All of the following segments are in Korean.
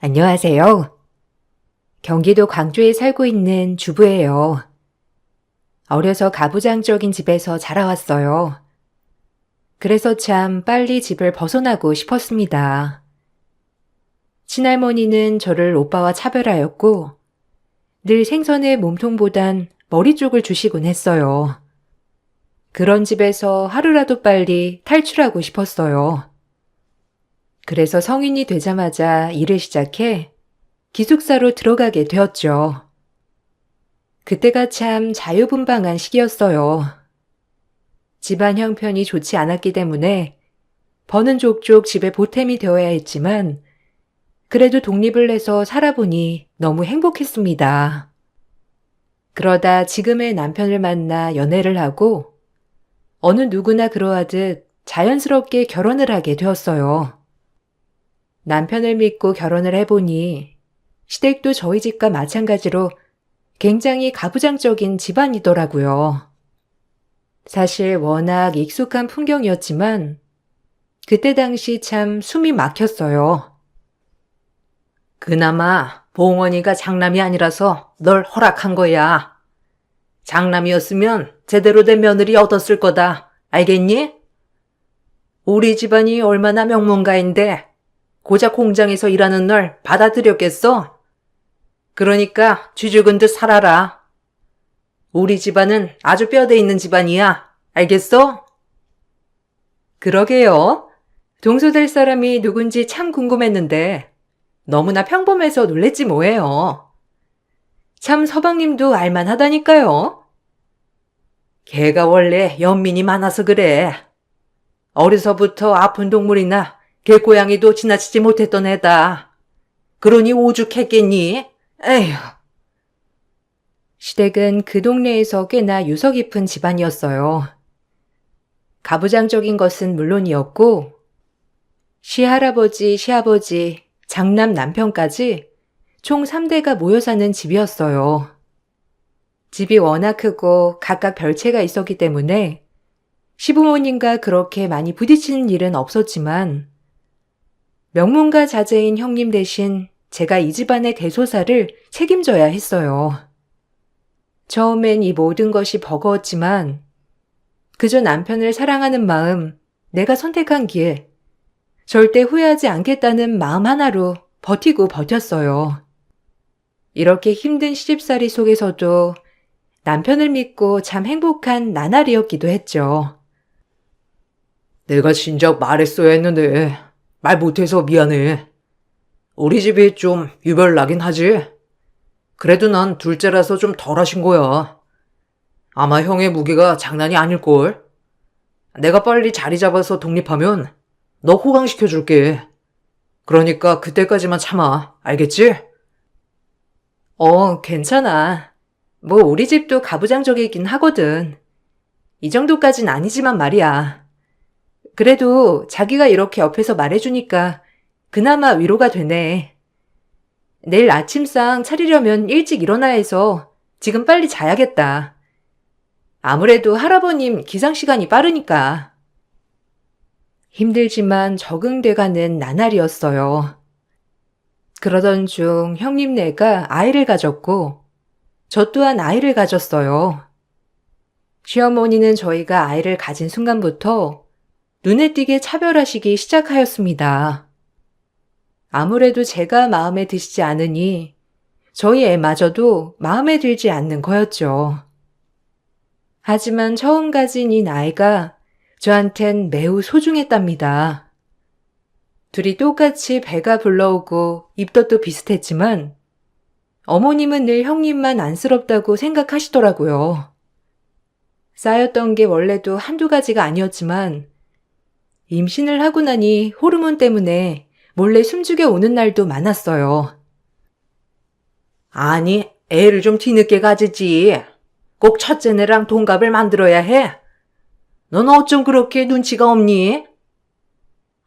안녕하세요. 경기도 광주에 살고 있는 주부예요. 어려서 가부장적인 집에서 자라왔어요. 그래서 참 빨리 집을 벗어나고 싶었습니다. 친할머니는 저를 오빠와 차별하였고 늘 생선의 몸통보단 머리 쪽을 주시곤 했어요. 그런 집에서 하루라도 빨리 탈출하고 싶었어요. 그래서 성인이 되자마자 일을 시작해 기숙사로 들어가게 되었죠. 그때가 참 자유분방한 시기였어요. 집안 형편이 좋지 않았기 때문에 버는 족족 집에 보탬이 되어야 했지만 그래도 독립을 해서 살아보니 너무 행복했습니다. 그러다 지금의 남편을 만나 연애를 하고 어느 누구나 그러하듯 자연스럽게 결혼을 하게 되었어요. 남편을 믿고 결혼을 해보니 시댁도 저희 집과 마찬가지로 굉장히 가부장적인 집안이더라고요. 사실 워낙 익숙한 풍경이었지만 그때 당시 참 숨이 막혔어요. 그나마 봉원이가 장남이 아니라서 널 허락한 거야. 장남이었으면 제대로 된 며느리 얻었을 거다. 알겠니? 우리 집안이 얼마나 명문가인데 고작 공장에서 일하는 널 받아들였겠어? 그러니까 쥐죽은 듯 살아라. 우리 집안은 아주 뼈대 있는 집안이야. 알겠어? 그러게요. 동서될 사람이 누군지 참 궁금했는데 너무나 평범해서 놀랬지 뭐예요. 참 서방님도 알만하다니까요. 걔가 원래 연민이 많아서 그래. 어려서부터 아픈 동물이나 개고양이도 지나치지 못했던 애다. 그러니 오죽했겠니? 에휴. 시댁은 그 동네에서 꽤나 유서 깊은 집안이었어요. 가부장적인 것은 물론이었고 시할아버지, 시아버지, 장남 남편까지 총 3대가 모여 사는 집이었어요. 집이 워낙 크고 각각 별채가 있었기 때문에 시부모님과 그렇게 많이 부딪히는 일은 없었지만 명문가 자제인 형님 대신 제가 이 집안의 대소사를 책임져야 했어요. 처음엔 이 모든 것이 버거웠지만 그저 남편을 사랑하는 마음, 내가 선택한 길, 절대 후회하지 않겠다는 마음 하나로 버티고 버텼어요. 이렇게 힘든 시집살이 속에서도 남편을 믿고 참 행복한 나날이었기도 했죠. 내가 진작 말했어야 했는데 말 못해서 미안해. 우리 집이 좀 유별나긴 하지. 그래도 난 둘째라서 좀 덜하신 거야. 아마 형의 무게가 장난이 아닐걸. 내가 빨리 자리 잡아서 독립하면 너 호강시켜줄게. 그러니까 그때까지만 참아. 알겠지? 괜찮아. 뭐 우리 집도 가부장적이긴 하거든. 이 정도까진 아니지만 말이야. 그래도 자기가 이렇게 옆에서 말해주니까 그나마 위로가 되네. 내일 아침상 차리려면 일찍 일어나야 해서 지금 빨리 자야겠다. 아무래도 할아버님 기상시간이 빠르니까. 힘들지만 적응돼가는 나날이었어요. 그러던 중 형님네가 아이를 가졌고 저 또한 아이를 가졌어요. 시어머니는 저희가 아이를 가진 순간부터 눈에 띄게 차별하시기 시작하였습니다. 아무래도 제가 마음에 드시지 않으니 저희 애마저도 마음에 들지 않는 거였죠. 하지만 처음 가진 이 나이가 저한텐 매우 소중했답니다. 둘이 똑같이 배가 불러오고 입덧도 비슷했지만 어머님은 늘 형님만 안쓰럽다고 생각하시더라고요. 쌓였던 게 원래도 한두 가지가 아니었지만 임신을 하고 나니 호르몬 때문에 몰래 숨죽여 오는 날도 많았어요. 아니, 애를 좀 뒤늦게 가지지. 꼭 첫째네랑 동갑을 만들어야 해. 넌 어쩜 그렇게 눈치가 없니?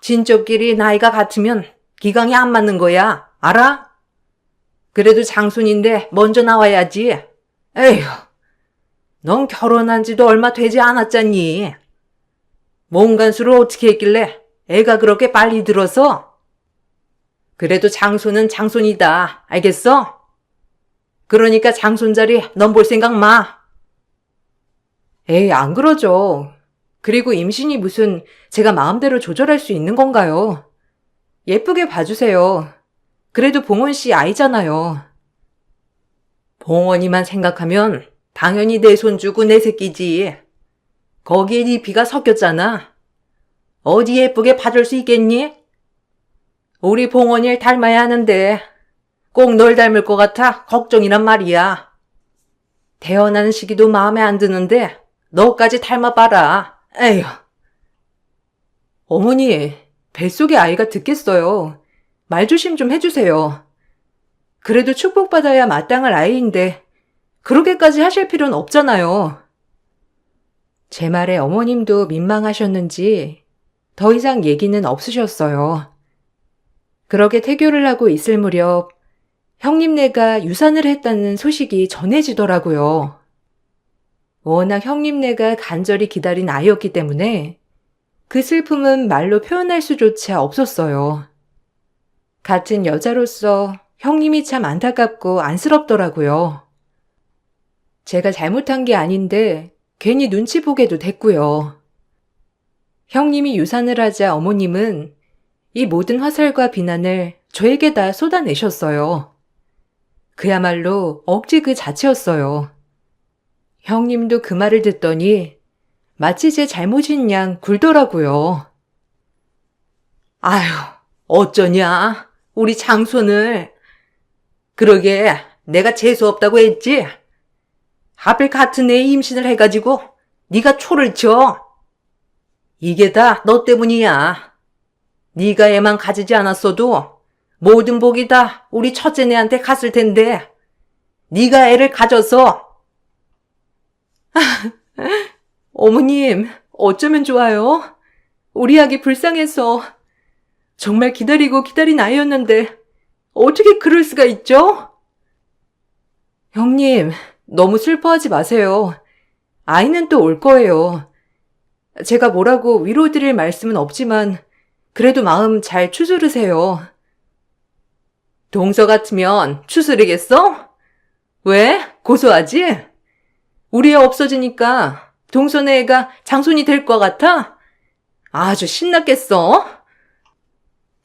친척끼리 나이가 같으면 기강이 안 맞는 거야. 알아? 그래도 장손인데 먼저 나와야지. 에휴, 넌 결혼한 지도 얼마 되지 않았잖니. 몸간수를 어떻게 했길래 애가 그렇게 빨리 들어서? 그래도 장손은 장손이다. 알겠어? 그러니까 장손 자리 넌 볼 생각 마. 에이, 안 그러죠. 그리고 임신이 무슨 제가 마음대로 조절할 수 있는 건가요? 예쁘게 봐주세요. 그래도 봉원 씨 아이잖아요. 봉원이만 생각하면 당연히 내 손주고 내 새끼지. 거기에 네 피가 섞였잖아. 어디 예쁘게 봐줄 수 있겠니? 우리 봉원이를 닮아야 하는데 꼭 널 닮을 것 같아 걱정이란 말이야. 태어나는 시기도 마음에 안 드는데 너까지 닮아봐라. 에휴. 어머니, 뱃속의 아이가 듣겠어요. 말조심 좀 해주세요. 그래도 축복받아야 마땅할 아이인데 그렇게까지 하실 필요는 없잖아요. 제 말에 어머님도 민망하셨는지 더 이상 얘기는 없으셨어요. 그렇게 태교를 하고 있을 무렵 형님네가 유산을 했다는 소식이 전해지더라고요. 워낙 형님네가 간절히 기다린 아이였기 때문에 그 슬픔은 말로 표현할 수조차 없었어요. 같은 여자로서 형님이 참 안타깝고 안쓰럽더라고요. 제가 잘못한 게 아닌데 괜히 눈치 보게도 됐고요. 형님이 유산을 하자 어머님은 이 모든 화살과 비난을 저에게 다 쏟아내셨어요. 그야말로 억지 그 자체였어요. 형님도 그 말을 듣더니 마치 제 잘못인 양 굴더라고요. 아휴, 어쩌냐, 우리 장손을. 그러게 내가 재수없다고 했지? 하필 같은 애에 임신을 해가지고 네가 초를 쳐. 이게 다 너 때문이야. 네가 애만 가지지 않았어도 모든 복이 다 우리 첫째네한테 갔을 텐데 네가 애를 가져서. 어머님, 어쩌면 좋아요? 우리 아기 불쌍해서 정말 기다리고 기다린 아이였는데 어떻게 그럴 수가 있죠? 형님, 너무 슬퍼하지 마세요. 아이는 또 올 거예요. 제가 뭐라고 위로드릴 말씀은 없지만 그래도 마음 잘 추스르세요. 동서 같으면 추스르겠어? 왜? 고소하지? 우리 애 없어지니까 동서네 애가 장손이 될 것 같아? 아주 신났겠어?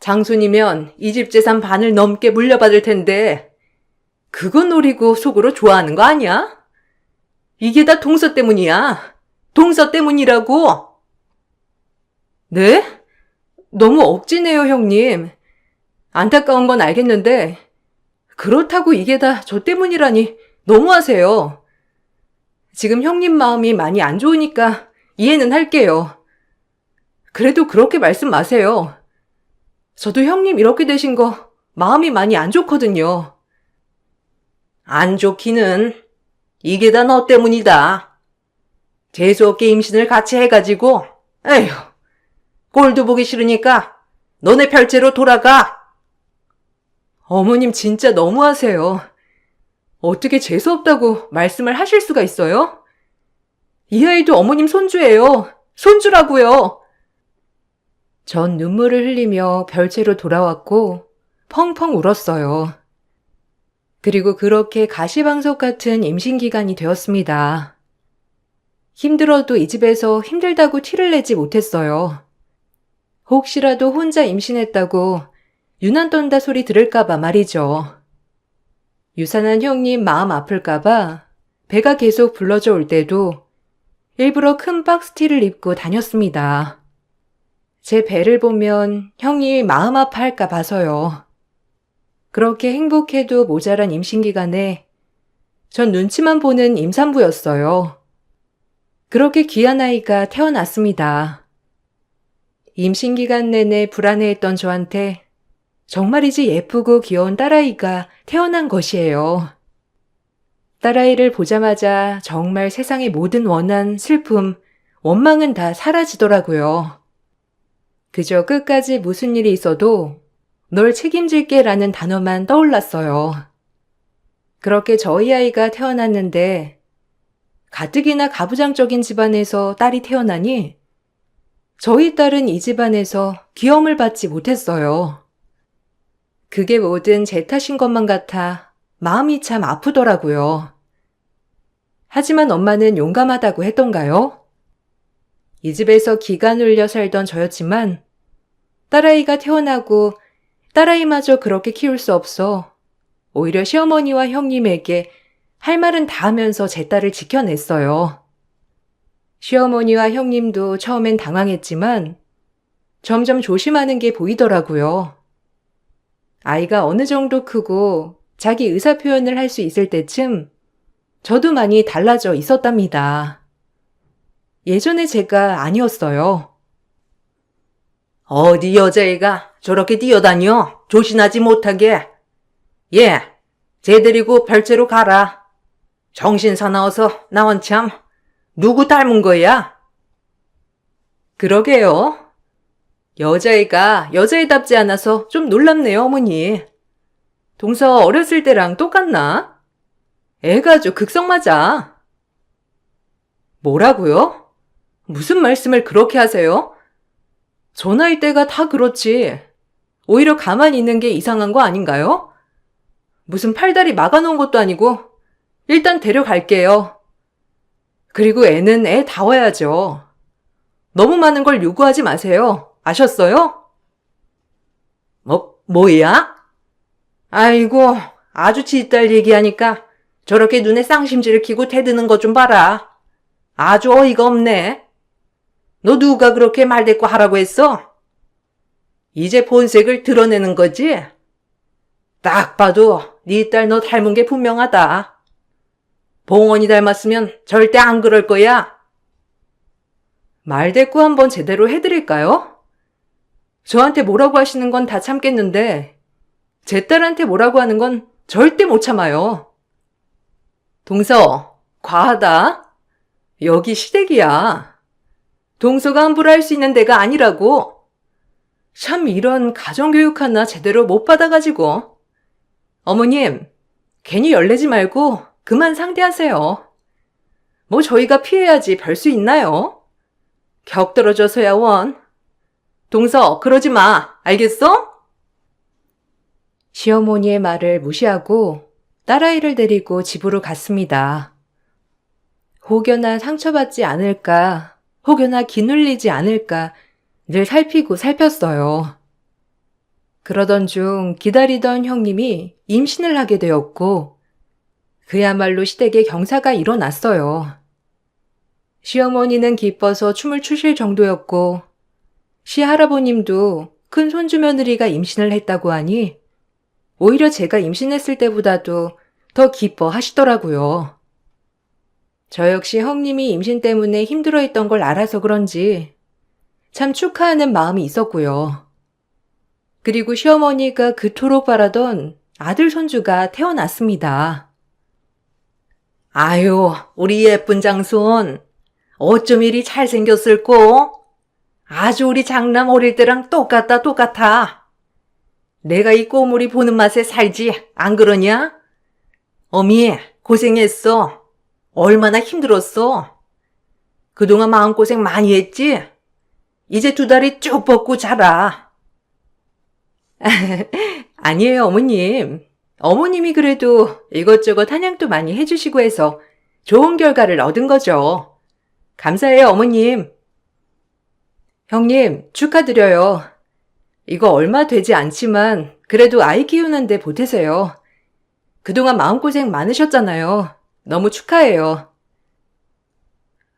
장손이면 이 집 재산 반을 넘게 물려받을 텐데 그거 노리고 속으로 좋아하는 거 아니야? 이게 다 동서 때문이야. 동서 때문이라고. 네? 너무 억지네요, 형님. 안타까운 건 알겠는데 그렇다고 이게 다 저 때문이라니 너무하세요. 지금 형님 마음이 많이 안 좋으니까 이해는 할게요. 그래도 그렇게 말씀 마세요. 저도 형님 이렇게 되신 거 마음이 많이 안 좋거든요. 안 좋기는 이게 다 너 때문이다. 재수없게 임신을 같이 해가지고 에휴, 꼴도 보기 싫으니까 너네 별채로 돌아가. 어머님 진짜 너무하세요. 어떻게 재수없다고 말씀을 하실 수가 있어요? 이 아이도 어머님 손주예요. 손주라고요. 전 눈물을 흘리며 별채로 돌아왔고 펑펑 울었어요. 그리고 그렇게 가시방석 같은 임신 기간이 되었습니다. 힘들어도 이 집에서 힘들다고 티를 내지 못했어요. 혹시라도 혼자 임신했다고 유난 떤다 소리 들을까봐 말이죠. 유산한 형님 마음 아플까봐 배가 계속 불러져 올 때도 일부러 큰 박스티를 입고 다녔습니다. 제 배를 보면 형이 마음 아파할까 봐서요. 그렇게 행복해도 모자란 임신 기간에 전 눈치만 보는 임산부였어요. 그렇게 귀한 아이가 태어났습니다. 임신 기간 내내 불안해했던 저한테 정말이지 예쁘고 귀여운 딸아이가 태어난 것이에요. 딸아이를 보자마자 정말 세상의 모든 원한, 슬픔, 원망은 다 사라지더라고요. 그저 끝까지 무슨 일이 있어도 널 책임질게 라는 단어만 떠올랐어요. 그렇게 저희 아이가 태어났는데 가뜩이나 가부장적인 집안에서 딸이 태어나니 저희 딸은 이 집안에서 귀여움을 받지 못했어요. 그게 뭐든 제 탓인 것만 같아 마음이 참 아프더라고요. 하지만 엄마는 용감하다고 했던가요? 이 집에서 기가 눌려 살던 저였지만 딸아이가 태어나고 딸아이마저 그렇게 키울 수 없어 오히려 시어머니와 형님에게 할 말은 다 하면서 제 딸을 지켜냈어요. 시어머니와 형님도 처음엔 당황했지만 점점 조심하는 게 보이더라고요. 아이가 어느 정도 크고 자기 의사 표현을 할 수 있을 때쯤 저도 많이 달라져 있었답니다. 예전에 제가 아니었어요. 어디 여자애가 저렇게 뛰어다녀? 조신하지 못하게. 예, 쟤 데리고 별채로 가라. 정신 사나워서 나 원참 누구 닮은 거야? 그러게요. 여자애가 여자애답지 않아서 좀 놀랍네요, 어머니. 동서 어렸을 때랑 똑같나? 애가 아주 극성 맞아. 뭐라고요? 무슨 말씀을 그렇게 하세요? 저 나이 때가 다 그렇지. 오히려 가만히 있는 게 이상한 거 아닌가요? 무슨 팔다리 막아놓은 것도 아니고 일단 데려갈게요. 그리고 애는 애다워야죠. 너무 많은 걸 요구하지 마세요. 아셨어요? 뭐야? 아이고, 아주 지딸 얘기하니까 저렇게 눈에 쌍심지를 키고 대드는 것 좀 봐라. 아주 어이가 없네. 너 누가 그렇게 말대꾸 하라고 했어? 이제 본색을 드러내는 거지? 딱 봐도 네 딸 너 닮은 게 분명하다. 봉원이 닮았으면 절대 안 그럴 거야. 말대꾸 한번 제대로 해드릴까요? 저한테 뭐라고 하시는 건 다 참겠는데 제 딸한테 뭐라고 하는 건 절대 못 참아요. 동서, 과하다. 여기 시댁이야. 동서가 함부로 할 수 있는 데가 아니라고. 참 이런 가정교육 하나 제대로 못 받아가지고. 어머님, 괜히 열내지 말고 그만 상대하세요. 뭐 저희가 피해야지 별 수 있나요? 격 떨어져서야 원. 동서, 그러지 마. 알겠어? 시어머니의 말을 무시하고 딸아이를 데리고 집으로 갔습니다. 혹여나 상처받지 않을까, 혹여나 기눌리지 않을까 늘 살피고 살폈어요. 그러던 중 기다리던 형님이 임신을 하게 되었고 그야말로 시댁에 경사가 일어났어요. 시어머니는 기뻐서 춤을 추실 정도였고 시할아버님도 큰 손주 며느리가 임신을 했다고 하니 오히려 제가 임신했을 때보다도 더 기뻐하시더라고요. 저 역시 형님이 임신 때문에 힘들어했던 걸 알아서 그런지 참 축하하는 마음이 있었고요. 그리고 시어머니가 그토록 바라던 아들 손주가 태어났습니다. 아유, 우리 예쁜 장손. 어쩜 이리 잘생겼을꼬? 아주 우리 장남 어릴 때랑 똑같아. 내가 이 꼬물이 보는 맛에 살지, 안 그러냐? 어미, 고생했어. 얼마나 힘들었어. 그동안 마음고생 많이 했지? 이제 두 다리 쭉 뻗고 자라. 아니에요, 어머님. 어머님이 그래도 이것저것 한양도 많이 해주시고 해서 좋은 결과를 얻은 거죠. 감사해요, 어머님. 형님, 축하드려요. 이거 얼마 되지 않지만 그래도 아이 키우는데 보태세요. 그동안 마음고생 많으셨잖아요. 너무 축하해요.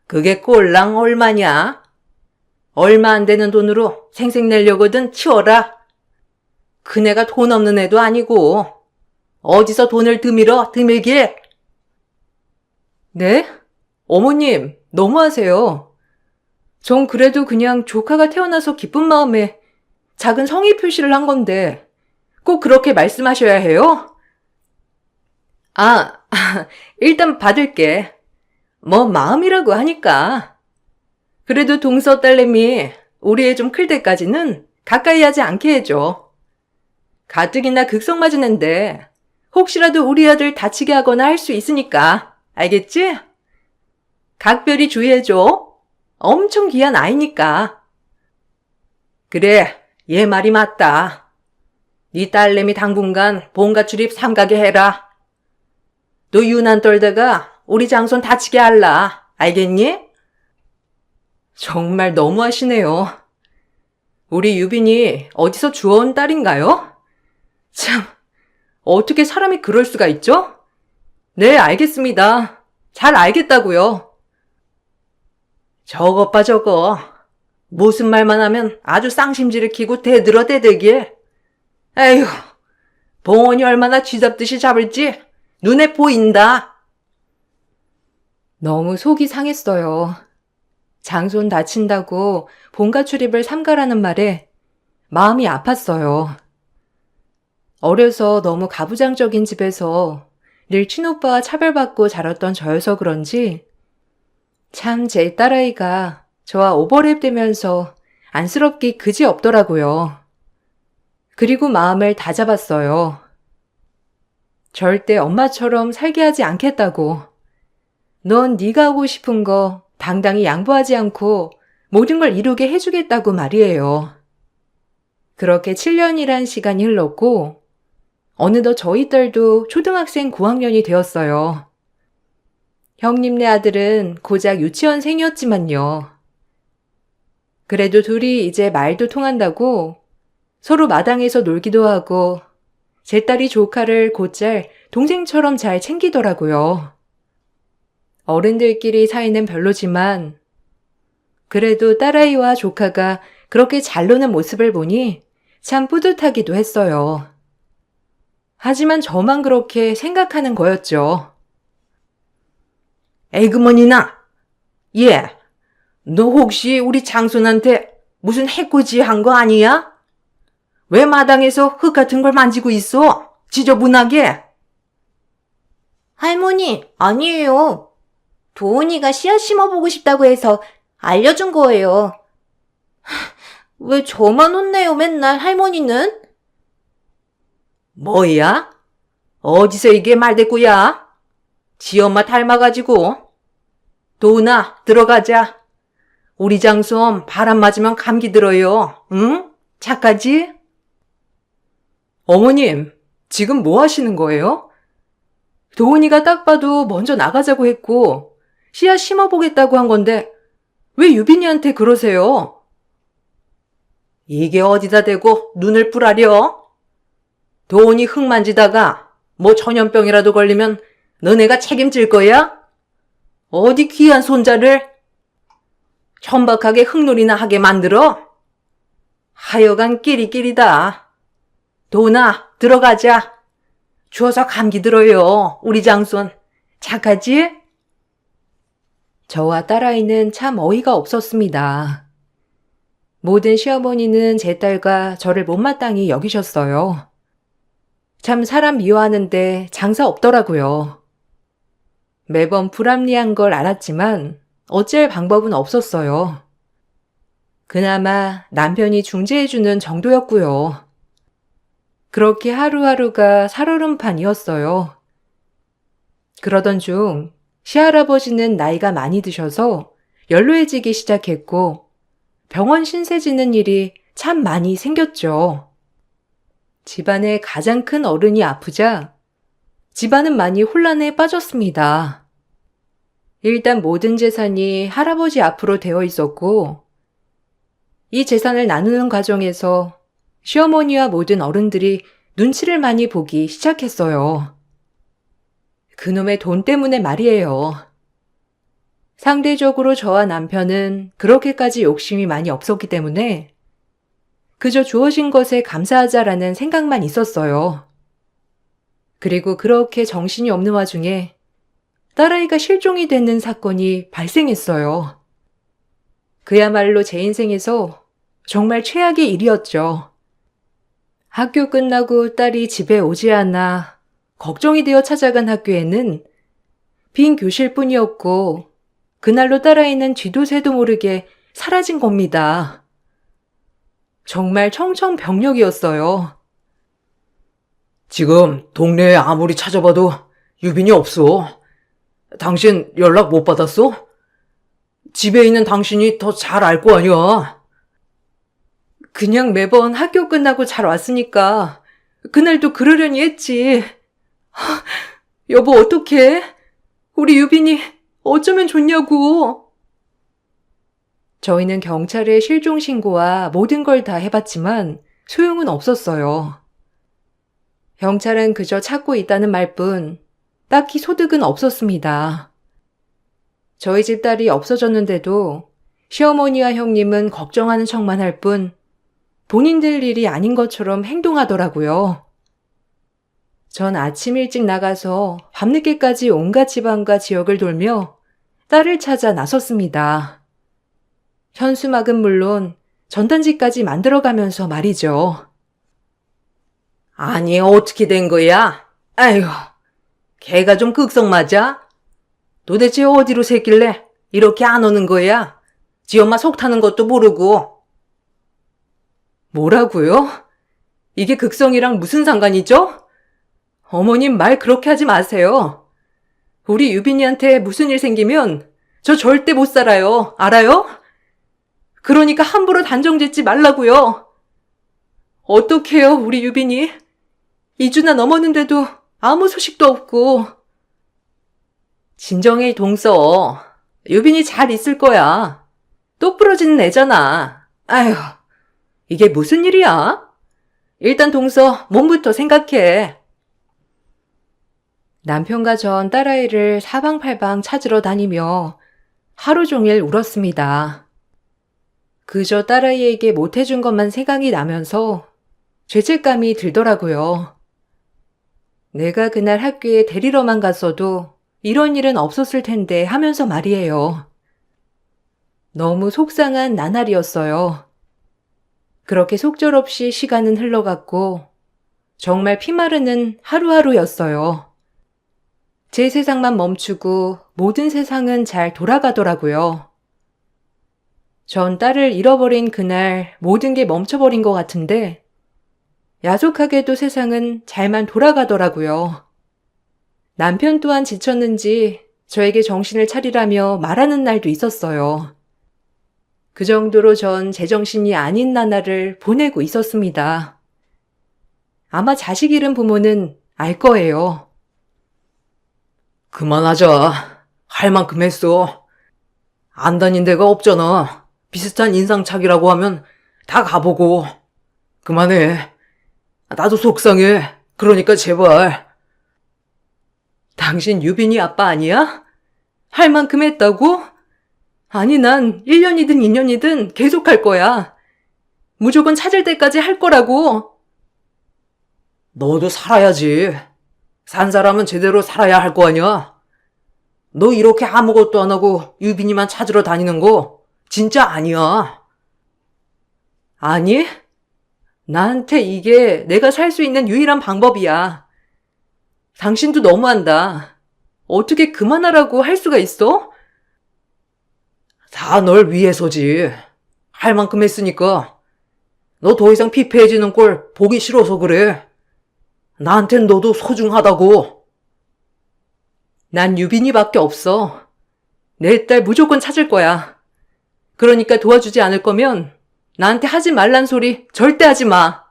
그게 꼴랑 얼마냐? 얼마 안 되는 돈으로 생색 내려거든 치워라. 큰애가 돈 없는 애도 아니고 어디서 돈을 드밀길. 네? 어머님, 너무하세요. 전 그래도 그냥 조카가 태어나서 기쁜 마음에 작은 성의 표시를 한 건데 꼭 그렇게 말씀하셔야 해요? 일단 받을게. 뭐 마음이라고 하니까. 그래도 동서 딸내미 우리 애 좀 클 때까지는 가까이 하지 않게 해줘. 가뜩이나 극성 맞은 앤데 혹시라도 우리 아들 다치게 하거나 할 수 있으니까. 알겠지? 각별히 주의해줘. 엄청 귀한 아이니까. 그래, 얘 말이 맞다. 네 딸내미 당분간 본가 출입 삼가게 해라. 너 유난 떨다가 우리 장손 다치게 할라. 알겠니? 정말 너무하시네요. 우리 유빈이 어디서 주워온 딸인가요? 참, 어떻게 사람이 그럴 수가 있죠? 네, 알겠습니다. 잘 알겠다고요. 저것 봐 저거. 무슨 말만 하면 아주 쌍심지를 키고 대들어대들게. 에휴, 봉원이 얼마나 쥐잡듯이 잡을지 눈에 보인다. 너무 속이 상했어요. 장손 다친다고 본가 출입을 삼가라는 말에 마음이 아팠어요. 어려서 너무 가부장적인 집에서 늘 친오빠와 차별받고 자랐던 저여서 그런지 참 제 딸아이가 저와 오버랩 되면서 안쓰럽기 그지 없더라고요. 그리고 마음을 다잡았어요. 절대 엄마처럼 살게 하지 않겠다고. 넌 네가 하고 싶은 거 당당히 양보하지 않고 모든 걸 이루게 해주겠다고 말이에요. 그렇게 7년이란 시간이 흘렀고 어느덧 저희 딸도 초등학생 고학년이 되었어요. 형님네 아들은 고작 유치원생이었지만요. 그래도 둘이 이제 말도 통한다고 서로 마당에서 놀기도 하고 제 딸이 조카를 곧잘 동생처럼 잘 챙기더라고요. 어른들끼리 사이는 별로지만 그래도 딸아이와 조카가 그렇게 잘 노는 모습을 보니 참 뿌듯하기도 했어요. 하지만 저만 그렇게 생각하는 거였죠. 에그머니나, 얘, 너 혹시 우리 장손한테 무슨 해코지 한 거 아니야? 왜 마당에서 흙 같은 걸 만지고 있어? 지저분하게. 할머니, 아니에요. 도훈이가 씨앗 심어보고 싶다고 해서 알려준 거예요. 왜 저만 혼내요, 맨날 할머니는? 뭐야? 어디서 이게 말대꾸야? 지 엄마 닮아가지고. 도훈아, 들어가자. 우리 장손 바람 맞으면 감기 들어요. 응? 착하지? 어머님, 지금 뭐 하시는 거예요? 도훈이가 딱 봐도 먼저 나가자고 했고 씨앗 심어보겠다고 한 건데 왜 유빈이한테 그러세요? 이게 어디다 대고 눈을 뿌라려? 도훈이 흙 만지다가 뭐 전염병이라도 걸리면 너네가 책임질 거야? 어디 귀한 손자를 천박하게 흙놀이나 하게 만들어? 하여간 끼리끼리다. 도훈아, 들어가자. 추워서 감기 들어요. 우리 장손. 착하지? 저와 딸아이는 참 어이가 없었습니다. 모든 시어머니는 제 딸과 저를 못마땅히 여기셨어요. 참 사람 미워하는데 장사 없더라고요. 매번 불합리한 걸 알았지만 어쩔 방법은 없었어요. 그나마 남편이 중재해주는 정도였고요. 그렇게 하루하루가 살얼음판이었어요. 그러던 중 시할아버지는 나이가 많이 드셔서 연로해지기 시작했고 병원 신세 지는 일이 참 많이 생겼죠. 집안의 가장 큰 어른이 아프자 집안은 많이 혼란에 빠졌습니다. 일단 모든 재산이 할아버지 앞으로 되어 있었고 이 재산을 나누는 과정에서 시어머니와 모든 어른들이 눈치를 많이 보기 시작했어요. 그놈의 돈 때문에 말이에요. 상대적으로 저와 남편은 그렇게까지 욕심이 많이 없었기 때문에 그저 주어진 것에 감사하자라는 생각만 있었어요. 그리고 그렇게 정신이 없는 와중에 딸아이가 실종이 되는 사건이 발생했어요. 그야말로 제 인생에서 정말 최악의 일이었죠. 학교 끝나고 딸이 집에 오지 않아 걱정이 되어 찾아간 학교에는 빈 교실뿐이었고 그날로 딸아이는 쥐도 새도 모르게 사라진 겁니다. 정말 청천벽력이었어요. 지금 동네에 아무리 찾아봐도 유빈이 없어. 당신 연락 못 받았어? 집에 있는 당신이 더 잘 알 거 아니야. 그냥 매번 학교 끝나고 잘 왔으니까 그날도 그러려니 했지. 여보, 어떡해? 우리 유빈이 어쩌면 좋냐고. 저희는 경찰에 실종 신고와 모든 걸 다 해봤지만 소용은 없었어요. 경찰은 그저 찾고 있다는 말뿐 딱히 소득은 없었습니다. 저희 집 딸이 없어졌는데도 시어머니와 형님은 걱정하는 척만 할 뿐 본인들 일이 아닌 것처럼 행동하더라고요. 전 아침 일찍 나가서 밤늦게까지 온갖 지방과 지역을 돌며 딸을 찾아 나섰습니다. 현수막은 물론 전단지까지 만들어가면서 말이죠. 아니, 어떻게 된 거야? 아휴, 걔가 좀 극성 맞아? 도대체 어디로 새길래 이렇게 안 오는 거야? 지 엄마 속 타는 것도 모르고. 뭐라고요? 이게 극성이랑 무슨 상관이죠? 어머님 말 그렇게 하지 마세요. 우리 유빈이한테 무슨 일 생기면 저 절대 못 살아요. 알아요? 그러니까 함부로 단정 짓지 말라고요. 어떡해요, 우리 유빈이? 2주나 넘었는데도 아무 소식도 없고. 진정해, 동서. 유빈이 잘 있을 거야. 똑 부러지는 애잖아. 아휴, 이게 무슨 일이야? 일단 동서, 몸부터 생각해. 남편과 전 딸아이를 사방팔방 찾으러 다니며 하루 종일 울었습니다. 그저 딸아이에게 못해준 것만 생각이 나면서 죄책감이 들더라고요. 내가 그날 학교에 데리러만 갔어도 이런 일은 없었을 텐데 하면서 말이에요. 너무 속상한 나날이었어요. 그렇게 속절없이 시간은 흘러갔고 정말 피마르는 하루하루였어요. 제 세상만 멈추고 모든 세상은 잘 돌아가더라고요. 전 딸을 잃어버린 그날 모든 게 멈춰버린 것 같은데 야속하게도 세상은 잘만 돌아가더라고요. 남편 또한 지쳤는지 저에게 정신을 차리라며 말하는 날도 있었어요. 그 정도로 전 제정신이 아닌 나날을 보내고 있었습니다. 아마 자식 잃은 부모는 알 거예요. 그만하자. 할 만큼 했어. 안 다닌 데가 없잖아. 비슷한 인상착의라고 하면 다 가보고. 그만해. 나도 속상해. 그러니까 제발. 당신 유빈이 아빠 아니야? 할 만큼 했다고? 아니, 난 1년이든 2년이든 계속 할 거야. 무조건 찾을 때까지 할 거라고. 너도 살아야지. 산 사람은 제대로 살아야 할 거 아니야. 너 이렇게 아무것도 안 하고 유빈이만 찾으러 다니는 거 진짜 아니야. 아니? 나한테 이게 내가 살 수 있는 유일한 방법이야. 당신도 너무한다. 어떻게 그만하라고 할 수가 있어? 다 널 위해서지. 할 만큼 했으니까. 너 더 이상 피폐해지는 꼴 보기 싫어서 그래. 나한텐 너도 소중하다고. 난 유빈이밖에 없어. 내 딸 무조건 찾을 거야. 그러니까 도와주지 않을 거면 나한테 하지 말란 소리 절대 하지 마.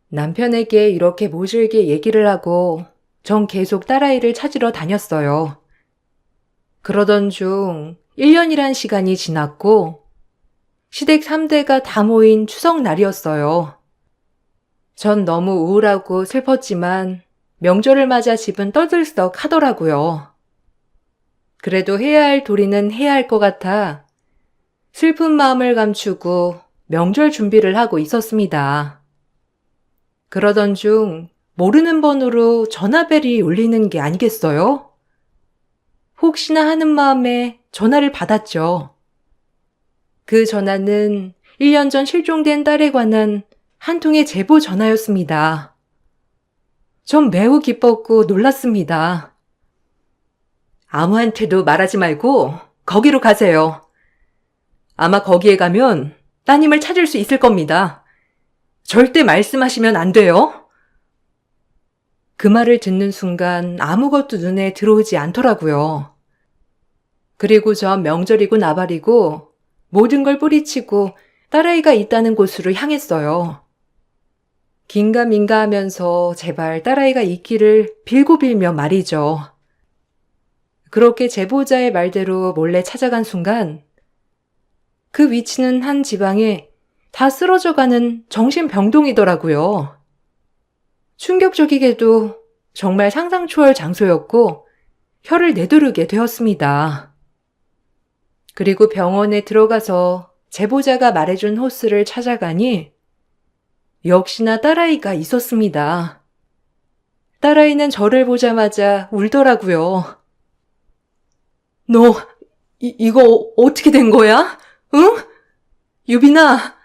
남편에게 이렇게 모질게 얘기를 하고 전 계속 딸아이를 찾으러 다녔어요. 그러던 중 1년이란 시간이 지났고 시댁 3대가 다 모인 추석 날이었어요. 전 너무 우울하고 슬펐지만 명절을 맞아 집은 떠들썩 하더라고요. 그래도 해야 할 도리는 해야 할 것 같아 슬픈 마음을 감추고 명절 준비를 하고 있었습니다. 그러던 중 모르는 번호로 전화벨이 울리는 게 아니겠어요? 혹시나 하는 마음에 전화를 받았죠. 그 전화는 1년 전 실종된 딸에 관한 한 통의 제보 전화였습니다. 전 매우 기뻤고 놀랐습니다. 아무한테도 말하지 말고 거기로 가세요. 아마 거기에 가면 따님을 찾을 수 있을 겁니다. 절대 말씀하시면 안 돼요. 그 말을 듣는 순간 아무것도 눈에 들어오지 않더라고요. 그리고 전 명절이고 나발이고 모든 걸 뿌리치고 딸아이가 있다는 곳으로 향했어요. 긴가민가 하면서 제발 딸아이가 있기를 빌고 빌며 말이죠. 그렇게 제보자의 말대로 몰래 찾아간 순간 그 위치는 한 지방에 다 쓰러져가는 정신병동이더라고요. 충격적이게도 정말 상상 초월 장소였고 혀를 내두르게 되었습니다. 그리고 병원에 들어가서 제보자가 말해준 호스를 찾아가니 역시나 딸아이가 있었습니다. 딸아이는 저를 보자마자 울더라고요. 너 이거 어떻게 된 거야? 응? 유빈아,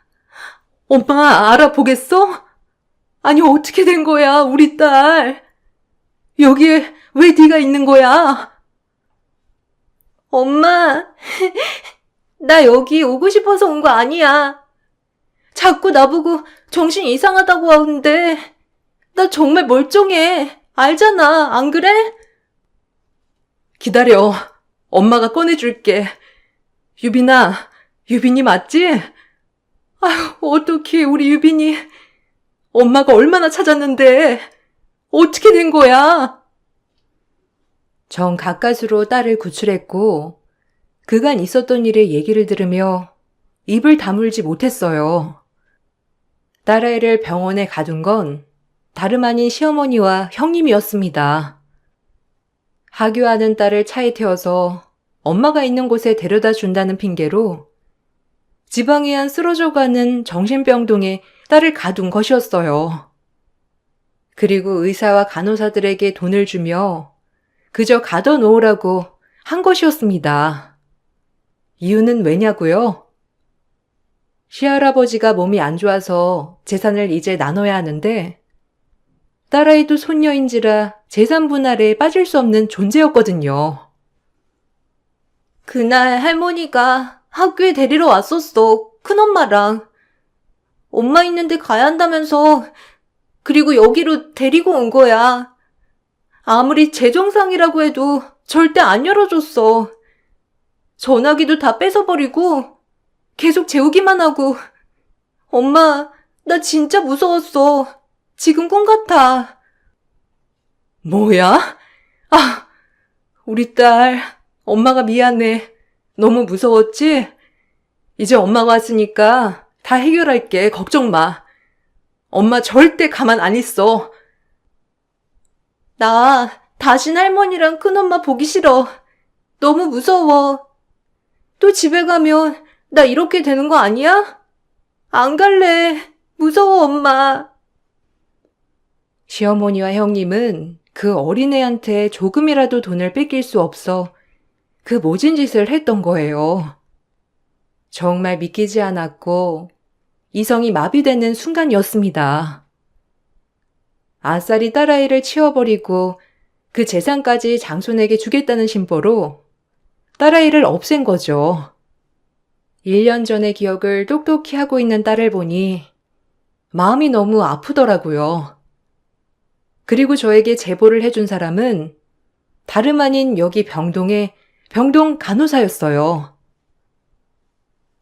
엄마 알아보겠어? 아니 어떻게 된 거야, 우리 딸? 여기에 왜 네가 있는 거야? 엄마, 나 여기 오고 싶어서 온 거 아니야. 자꾸 나보고 정신 이상하다고 하는데, 나 정말 멀쩡해. 알잖아, 안 그래? 기다려. 엄마가 꺼내줄게. 유빈이 맞지? 아휴, 어떡해, 우리 유빈이. 엄마가 얼마나 찾았는데. 어떻게 된 거야? 정 가까스로 딸을 구출했고, 그간 있었던 일의 얘기를 들으며 입을 다물지 못했어요. 딸아이를 병원에 가둔 건 다름 아닌 시어머니와 형님이었습니다. 하교하는 딸을 차에 태워서 엄마가 있는 곳에 데려다 준다는 핑계로 지방의 한 쓰러져가는 정신병동에 딸을 가둔 것이었어요. 그리고 의사와 간호사들에게 돈을 주며 그저 가둬놓으라고 한 것이었습니다. 이유는 왜냐고요? 시할아버지가 몸이 안 좋아서 재산을 이제 나눠야 하는데 딸아이도 손녀인지라 재산 분할에 빠질 수 없는 존재였거든요. 그날 할머니가 학교에 데리러 왔었어. 큰엄마랑. 엄마 있는데 가야 한다면서 그리고 여기로 데리고 온 거야. 아무리 재정상이라고 해도 절대 안 열어줬어. 전화기도 다 뺏어버리고 계속 재우기만 하고. 엄마, 나 진짜 무서웠어. 지금 꿈 같아. 뭐야? 아, 우리 딸, 엄마가 미안해. 너무 무서웠지? 이제 엄마가 왔으니까 다 해결할게. 걱정 마. 엄마 절대 가만 안 있어. 나 다신 할머니랑 큰엄마 보기 싫어. 너무 무서워. 또 집에 가면 나 이렇게 되는 거 아니야? 안 갈래. 무서워, 엄마. 시어머니와 형님은 그 어린애한테 조금이라도 돈을 뺏길 수 없어 그 모진 짓을 했던 거예요. 정말 믿기지 않았고 이성이 마비되는 순간이었습니다. 아싸리 딸아이를 치워버리고 그 재산까지 장손에게 주겠다는 심보로 딸아이를 없앤 거죠. 1년 전의 기억을 똑똑히 하고 있는 딸을 보니 마음이 너무 아프더라고요. 그리고 저에게 제보를 해준 사람은 다름 아닌 여기 병동의 병동 간호사였어요.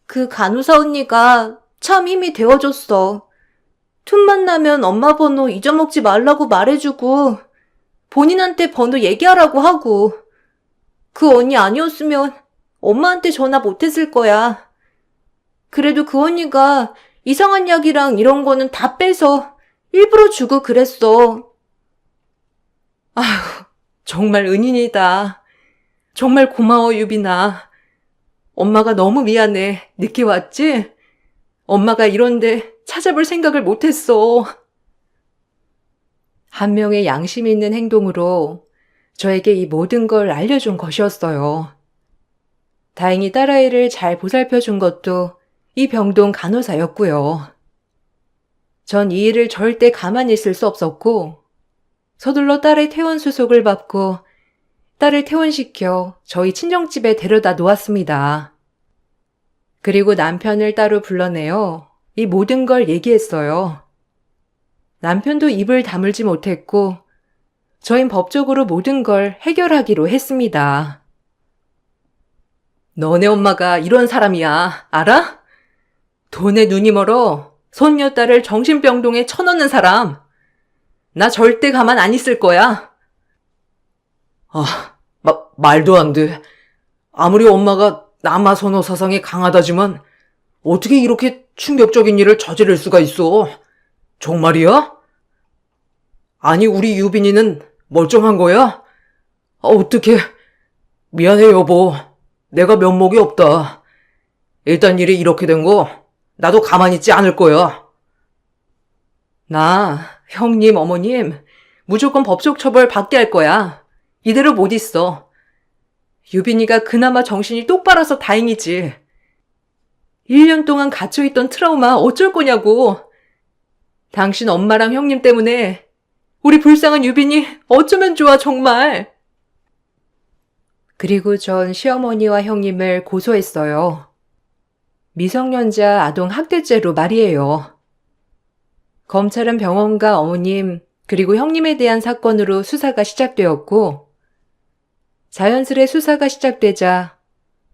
그 간호사 언니가 참 힘이 되어줬어. 틈만 나면 엄마 번호 잊어먹지 말라고 말해주고 본인한테 번호 얘기하라고 하고. 그 언니 아니었으면 엄마한테 전화 못했을 거야. 그래도 그 언니가 이상한 약이랑 이런 거는 다 빼서 일부러 주고 그랬어. 아휴, 정말 은인이다. 정말 고마워, 유빈아. 엄마가 너무 미안해. 늦게 왔지? 엄마가 이런데 찾아볼 생각을 못했어. 한 명의 양심 있는 행동으로 저에게 이 모든 걸 알려준 것이었어요. 다행히 딸아이를 잘 보살펴준 것도 이 병동 간호사였고요. 전 이 일을 절대 가만히 있을 수 없었고 서둘러 딸의 퇴원 수속을 받고 딸을 퇴원시켜 저희 친정집에 데려다 놓았습니다. 그리고 남편을 따로 불러내어 이 모든 걸 얘기했어요. 남편도 입을 다물지 못했고 저흰 법적으로 모든 걸 해결하기로 했습니다. 너네 엄마가 이런 사람이야, 알아? 돈에 눈이 멀어 손녀딸을 정신병동에 쳐넣는 사람. 나 절대 가만 안 있을 거야. 말도 안 돼. 아무리 엄마가 남아선호 사상이 강하다지만 어떻게 이렇게 충격적인 일을 저지를 수가 있어? 정말이야? 아니, 우리 유빈이는 멀쩡한 거야? 어떡해. 미안해, 여보. 내가 면목이 없다. 일단 일이 이렇게 된 거 나도 가만히 있지 않을 거야. 나, 형님, 어머님 무조건 법적 처벌 받게 할 거야. 이대로 못 있어. 유빈이가 그나마 정신이 똑바라서 다행이지. 1년 동안 갇혀있던 트라우마 어쩔 거냐고. 당신 엄마랑 형님 때문에 우리 불쌍한 유빈이 어쩌면 좋아, 정말. 그리고 전 시어머니와 형님을 고소했어요. 미성년자 아동 학대죄로 말이에요. 검찰은 병원과 어머님 그리고 형님에 대한 사건으로 수사가 시작되었고, 자연스레 수사가 시작되자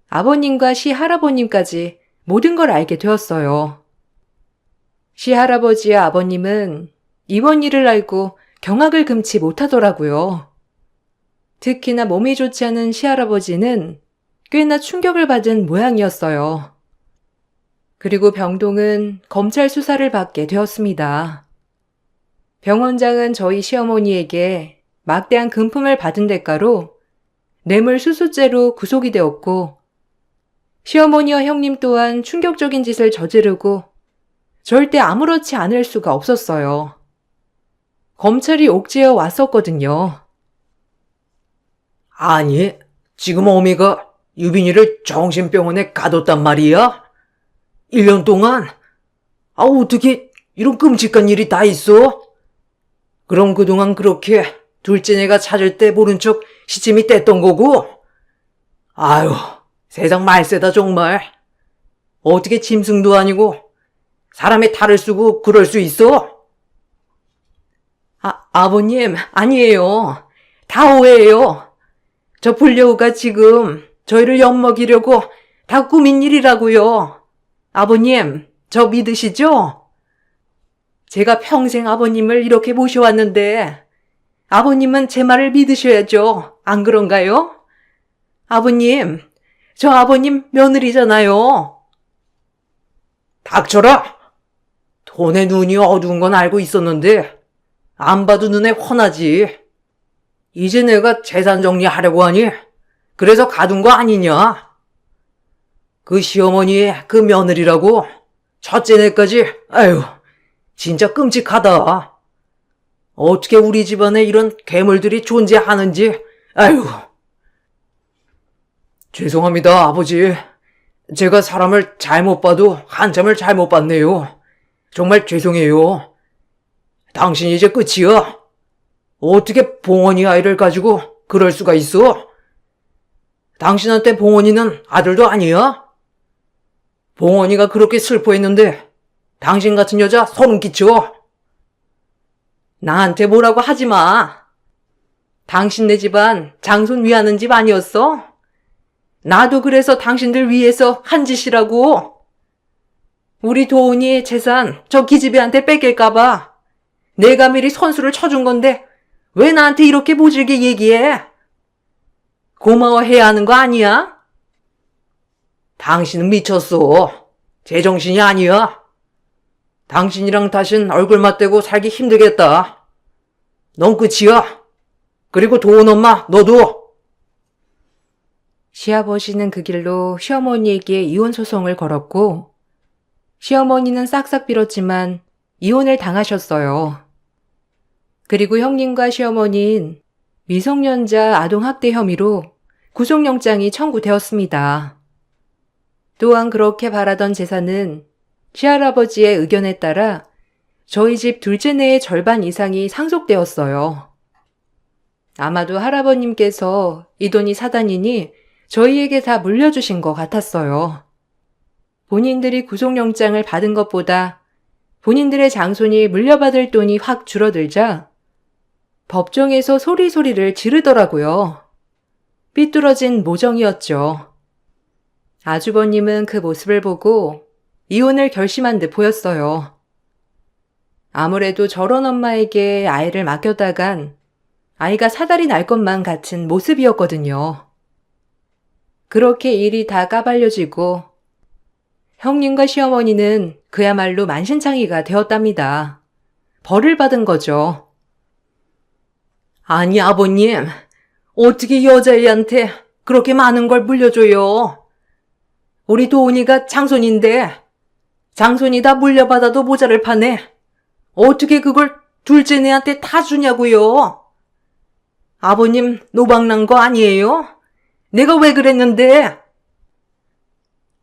아버님과 시할아버님까지 모든 걸 알게 되었어요. 시할아버지와 아버님은 이번 일을 알고 경악을 금치 못하더라고요. 특히나 몸이 좋지 않은 시할아버지는 꽤나 충격을 받은 모양이었어요. 그리고 병동은 검찰 수사를 받게 되었습니다. 병원장은 저희 시어머니에게 막대한 금품을 받은 대가로 뇌물수수죄로 구속이 되었고, 시어머니와 형님 또한 충격적인 짓을 저지르고 절대 아무렇지 않을 수가 없었어요. 검찰이 옥죄어 왔었거든요. 아니, 지금 어미가 유빈이를 정신병원에 가뒀단 말이야? 1년 동안? 어떻게 이런 끔찍한 일이 다 있어? 그럼 그동안 그렇게 둘째네가 찾을 때 모른 척 시침이 뗐던 거고? 아유, 세상 말세다 정말. 어떻게 짐승도 아니고 사람의 탈을 쓰고 그럴 수 있어? 아버님, 아니에요. 다 오해예요. 저 불려우가 지금 저희를 엿먹이려고 다 꾸민 일이라고요. 아버님, 저 믿으시죠? 제가 평생 아버님을 이렇게 모셔왔는데 아버님은 제 말을 믿으셔야죠. 안 그런가요? 아버님, 저 아버님 며느리잖아요. 닥쳐라! 돈에 눈이 어두운 건 알고 있었는데 안 봐도 눈에 훤하지. 이제 내가 재산 정리하려고 하니 그래서 가둔 거 아니냐? 그 시어머니의 그 며느리라고 첫째네까지, 아유, 진짜 끔찍하다. 어떻게 우리 집안에 이런 괴물들이 존재하는지, 아유. 죄송합니다, 아버지. 제가 사람을 잘못 봐도 한참을 잘못 봤네요. 정말 죄송해요. 당신 이제 끝이야. 어떻게 봉원이 아이를 가지고 그럴 수가 있어? 당신한테 봉원이는 아들도 아니야? 봉원이가 그렇게 슬퍼했는데 당신 같은 여자 소름 끼쳐. 나한테 뭐라고 하지 마. 당신네 집안 장손 위하는 집 아니었어? 나도 그래서 당신들 위해서 한 짓이라고. 우리 도훈이 재산 저 기집애한테 뺏길까봐 내가 미리 선수를 쳐준 건데 왜 나한테 이렇게 모질게 얘기해? 고마워해야 하는 거 아니야? 당신은 미쳤어. 제정신이 아니야. 당신이랑 다신 얼굴 맞대고 살기 힘들겠다. 넌 끝이야. 그리고 도훈 엄마, 너도. 시아버지는 그 길로 시어머니에게 이혼 소송을 걸었고, 시어머니는 싹싹 빌었지만 이혼을 당하셨어요. 그리고 형님과 시어머니는 미성년자 아동학대 혐의로 구속영장이 청구되었습니다. 또한 그렇게 바라던 재산은 시할아버지의 의견에 따라 저희 집 둘째네의 절반 이상이 상속되었어요. 아마도 할아버님께서 이 돈이 사단이니 저희에게 다 물려주신 것 같았어요. 본인들이 구속영장을 받은 것보다 본인들의 장손이 물려받을 돈이 확 줄어들자 법정에서 소리소리를 지르더라고요. 삐뚤어진 모정이었죠. 아주버님은 그 모습을 보고 이혼을 결심한 듯 보였어요. 아무래도 저런 엄마에게 아이를 맡겼다간 아이가 사달이 날 것만 같은 모습이었거든요. 그렇게 일이 다 까발려지고 형님과 시어머니는 그야말로 만신창이가 되었답니다. 벌을 받은 거죠. 아니, 아버님, 어떻게 여자애한테 그렇게 많은 걸 물려줘요? 우리 도훈이가 장손인데 장손이 다 물려받아도 모자를 파네. 어떻게 그걸 둘째네한테 다 주냐고요? 아버님 노방난 거 아니에요? 내가 왜 그랬는데?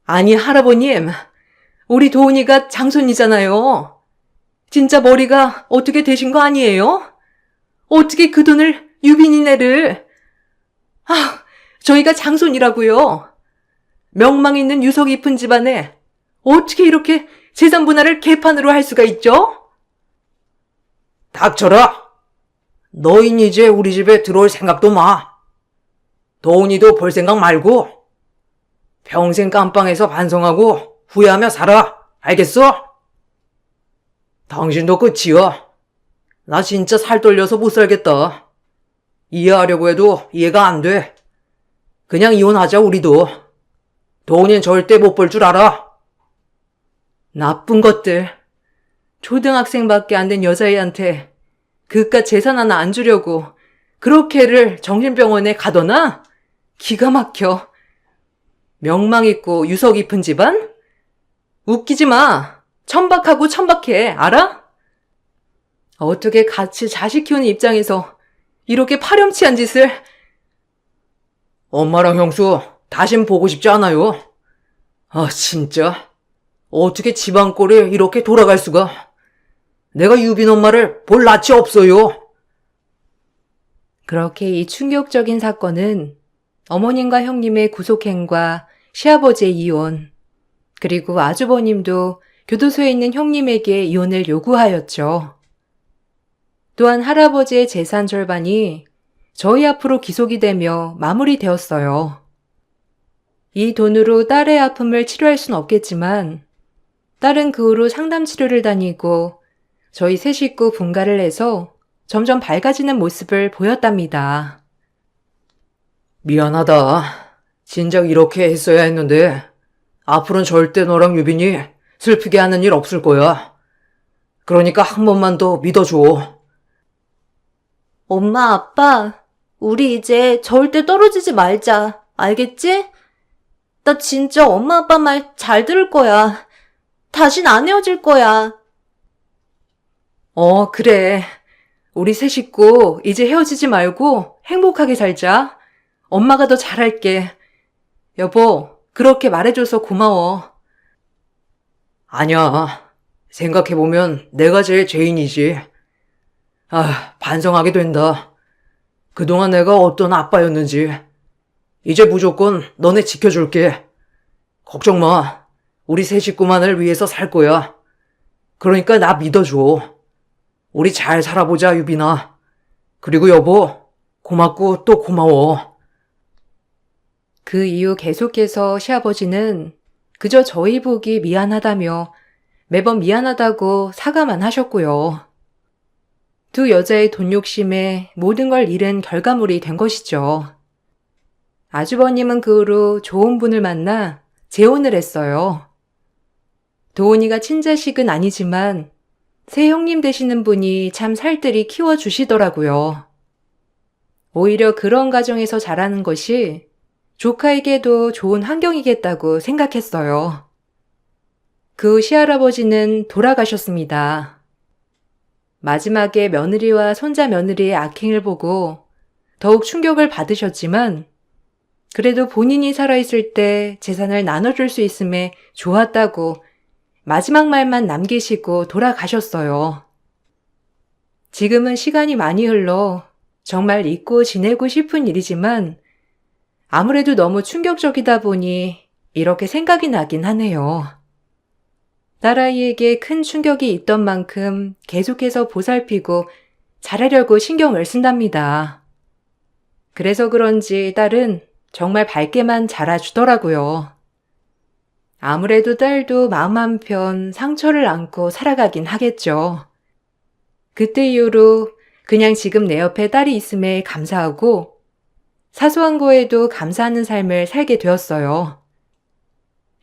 아니, 할아버님, 우리 도훈이가 장손이잖아요. 진짜 머리가 어떻게 되신 거 아니에요? 어떻게 그 돈을 유빈이네를. 저희가 장손이라고요. 명망 있는 유서 깊은 집안에 어떻게 이렇게 재산 분할을 개판으로 할 수가 있죠? 닥쳐라. 너흰 이제 우리 집에 들어올 생각도 마. 도훈이도 볼 생각 말고 평생 깜빵에서 반성하고 후회하며 살아. 알겠어? 당신도 끝이야. 나 진짜 살 떨려서 못 살겠다. 이해하려고 해도 이해가 안 돼. 그냥 이혼하자, 우리도. 도훈이는 절대 못 볼 줄 알아. 나쁜 것들. 초등학생밖에 안 된 여자애한테 그깟 재산 하나 안 주려고 그렇게를 정신병원에 가더나? 기가 막혀. 명망 있고 유서 깊은 집안? 웃기지 마. 천박하고 천박해. 알아? 어떻게 같이 자식 키우는 입장에서 이렇게 파렴치한 짓을. 엄마랑 형수 다신 보고 싶지 않아요. 진짜. 어떻게 집안 꼴이 이렇게 돌아갈 수가. 내가 유빈 엄마를 볼 낯이 없어요. 그렇게 이 충격적인 사건은 어머님과 형님의 구속행과 시아버지의 이혼, 그리고 아주버님도 교도소에 있는 형님에게 이혼을 요구하였죠. 또한 할아버지의 재산 절반이 저희 앞으로 기속이 되며 마무리되었어요. 이 돈으로 딸의 아픔을 치료할 순 없겠지만 딸은 그 후로 상담 치료를 다니고 저희 세 식구 분가를 해서 점점 밝아지는 모습을 보였답니다. 미안하다. 진작 이렇게 했어야 했는데 앞으로는 절대 너랑 유빈이 슬프게 하는 일 없을 거야. 그러니까 한 번만 더 믿어줘. 엄마, 아빠, 우리 이제 절대 떨어지지 말자. 알겠지? 나 진짜 엄마, 아빠 말 잘 들을 거야. 다신 안 헤어질 거야. 그래. 우리 세 식구 이제 헤어지지 말고 행복하게 살자. 엄마가 더 잘할게. 여보, 그렇게 말해줘서 고마워. 아니야. 생각해보면 내가 제일 죄인이지. 반성하게 된다. 그동안 내가 어떤 아빠였는지. 이제 무조건 너네 지켜줄게. 걱정 마. 우리 세 식구만을 위해서 살 거야. 그러니까 나 믿어줘. 우리 잘 살아보자, 유빈아. 그리고 여보, 고맙고 또 고마워. 그 이후 계속해서 시아버지는 그저 저희 보기 미안하다며 매번 미안하다고 사과만 하셨고요. 두 여자의 돈 욕심에 모든 걸 잃은 결과물이 된 것이죠. 아주버님은 그 후로 좋은 분을 만나 재혼을 했어요. 도훈이가 친자식은 아니지만 새 형님 되시는 분이 참 살뜰히 키워주시더라고요. 오히려 그런 가정에서 자라는 것이 조카에게도 좋은 환경이겠다고 생각했어요. 그 후 시할아버지는 돌아가셨습니다. 마지막에 며느리와 손자 며느리의 악행을 보고 더욱 충격을 받으셨지만 그래도 본인이 살아있을 때 재산을 나눠줄 수 있음에 좋았다고 마지막 말만 남기시고 돌아가셨어요. 지금은 시간이 많이 흘러 정말 잊고 지내고 싶은 일이지만 아무래도 너무 충격적이다 보니 이렇게 생각이 나긴 하네요. 딸아이에게 큰 충격이 있던 만큼 계속해서 보살피고 잘하려고 신경을 쓴답니다. 그래서 그런지 딸은 정말 밝게만 자라주더라고요. 아무래도 딸도 마음 한편 상처를 안고 살아가긴 하겠죠. 그때 이후로 그냥 지금 내 옆에 딸이 있음에 감사하고 사소한 거에도 감사하는 삶을 살게 되었어요.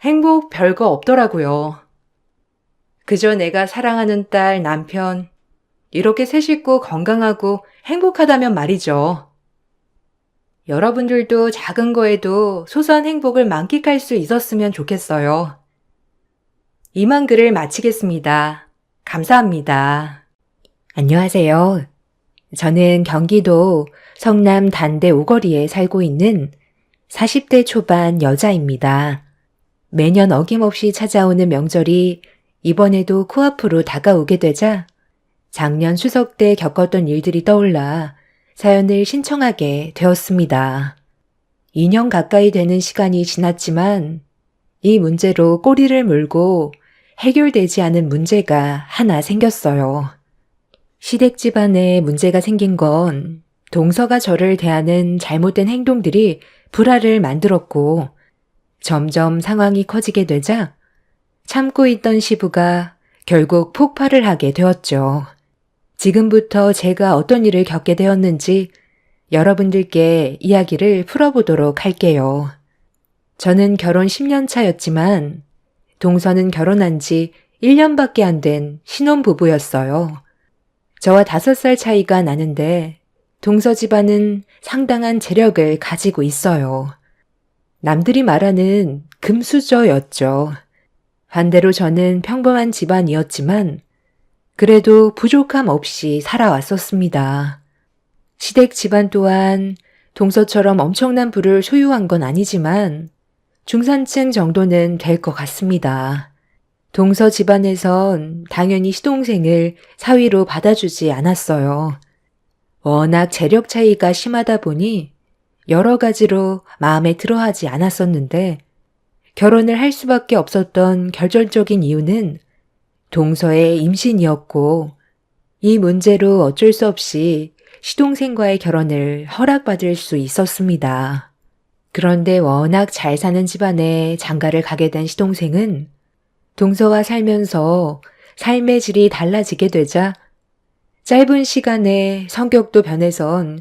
행복 별거 없더라고요. 그저 내가 사랑하는 딸, 남편, 이렇게 세 식구 건강하고 행복하다면 말이죠. 여러분들도 작은 거에도 소소한 행복을 만끽할 수 있었으면 좋겠어요. 이만 글을 마치겠습니다. 감사합니다. 안녕하세요. 저는 경기도 성남 단대 오거리에 살고 있는 40대 초반 여자입니다. 매년 어김없이 찾아오는 명절이 이번에도 코앞으로 다가오게 되자 작년 추석 때 겪었던 일들이 떠올라 사연을 신청하게 되었습니다. 2년 가까이 되는 시간이 지났지만 이 문제로 꼬리를 물고 해결되지 않은 문제가 하나 생겼어요. 시댁 집안에 문제가 생긴 건 동서가 저를 대하는 잘못된 행동들이 불화를 만들었고 점점 상황이 커지게 되자 참고 있던 시부가 결국 폭발을 하게 되었죠. 지금부터 제가 어떤 일을 겪게 되었는지 여러분들께 이야기를 풀어보도록 할게요. 저는 결혼 10년 차였지만 동서는 결혼한 지 1년밖에 안 된 신혼부부였어요. 저와 5살 차이가 나는데 동서 집안은 상당한 재력을 가지고 있어요. 남들이 말하는 금수저였죠. 반대로 저는 평범한 집안이었지만 그래도 부족함 없이 살아왔었습니다. 시댁 집안 또한 동서처럼 엄청난 부를 소유한 건 아니지만 중산층 정도는 될 것 같습니다. 동서 집안에선 당연히 시동생을 사위로 받아주지 않았어요. 워낙 재력 차이가 심하다 보니 여러 가지로 마음에 들어하지 않았었는데 결혼을 할 수밖에 없었던 결정적인 이유는 동서의 임신이었고 이 문제로 어쩔 수 없이 시동생과의 결혼을 허락받을 수 있었습니다. 그런데 워낙 잘 사는 집안에 장가를 가게 된 시동생은 동서와 살면서 삶의 질이 달라지게 되자 짧은 시간에 성격도 변해선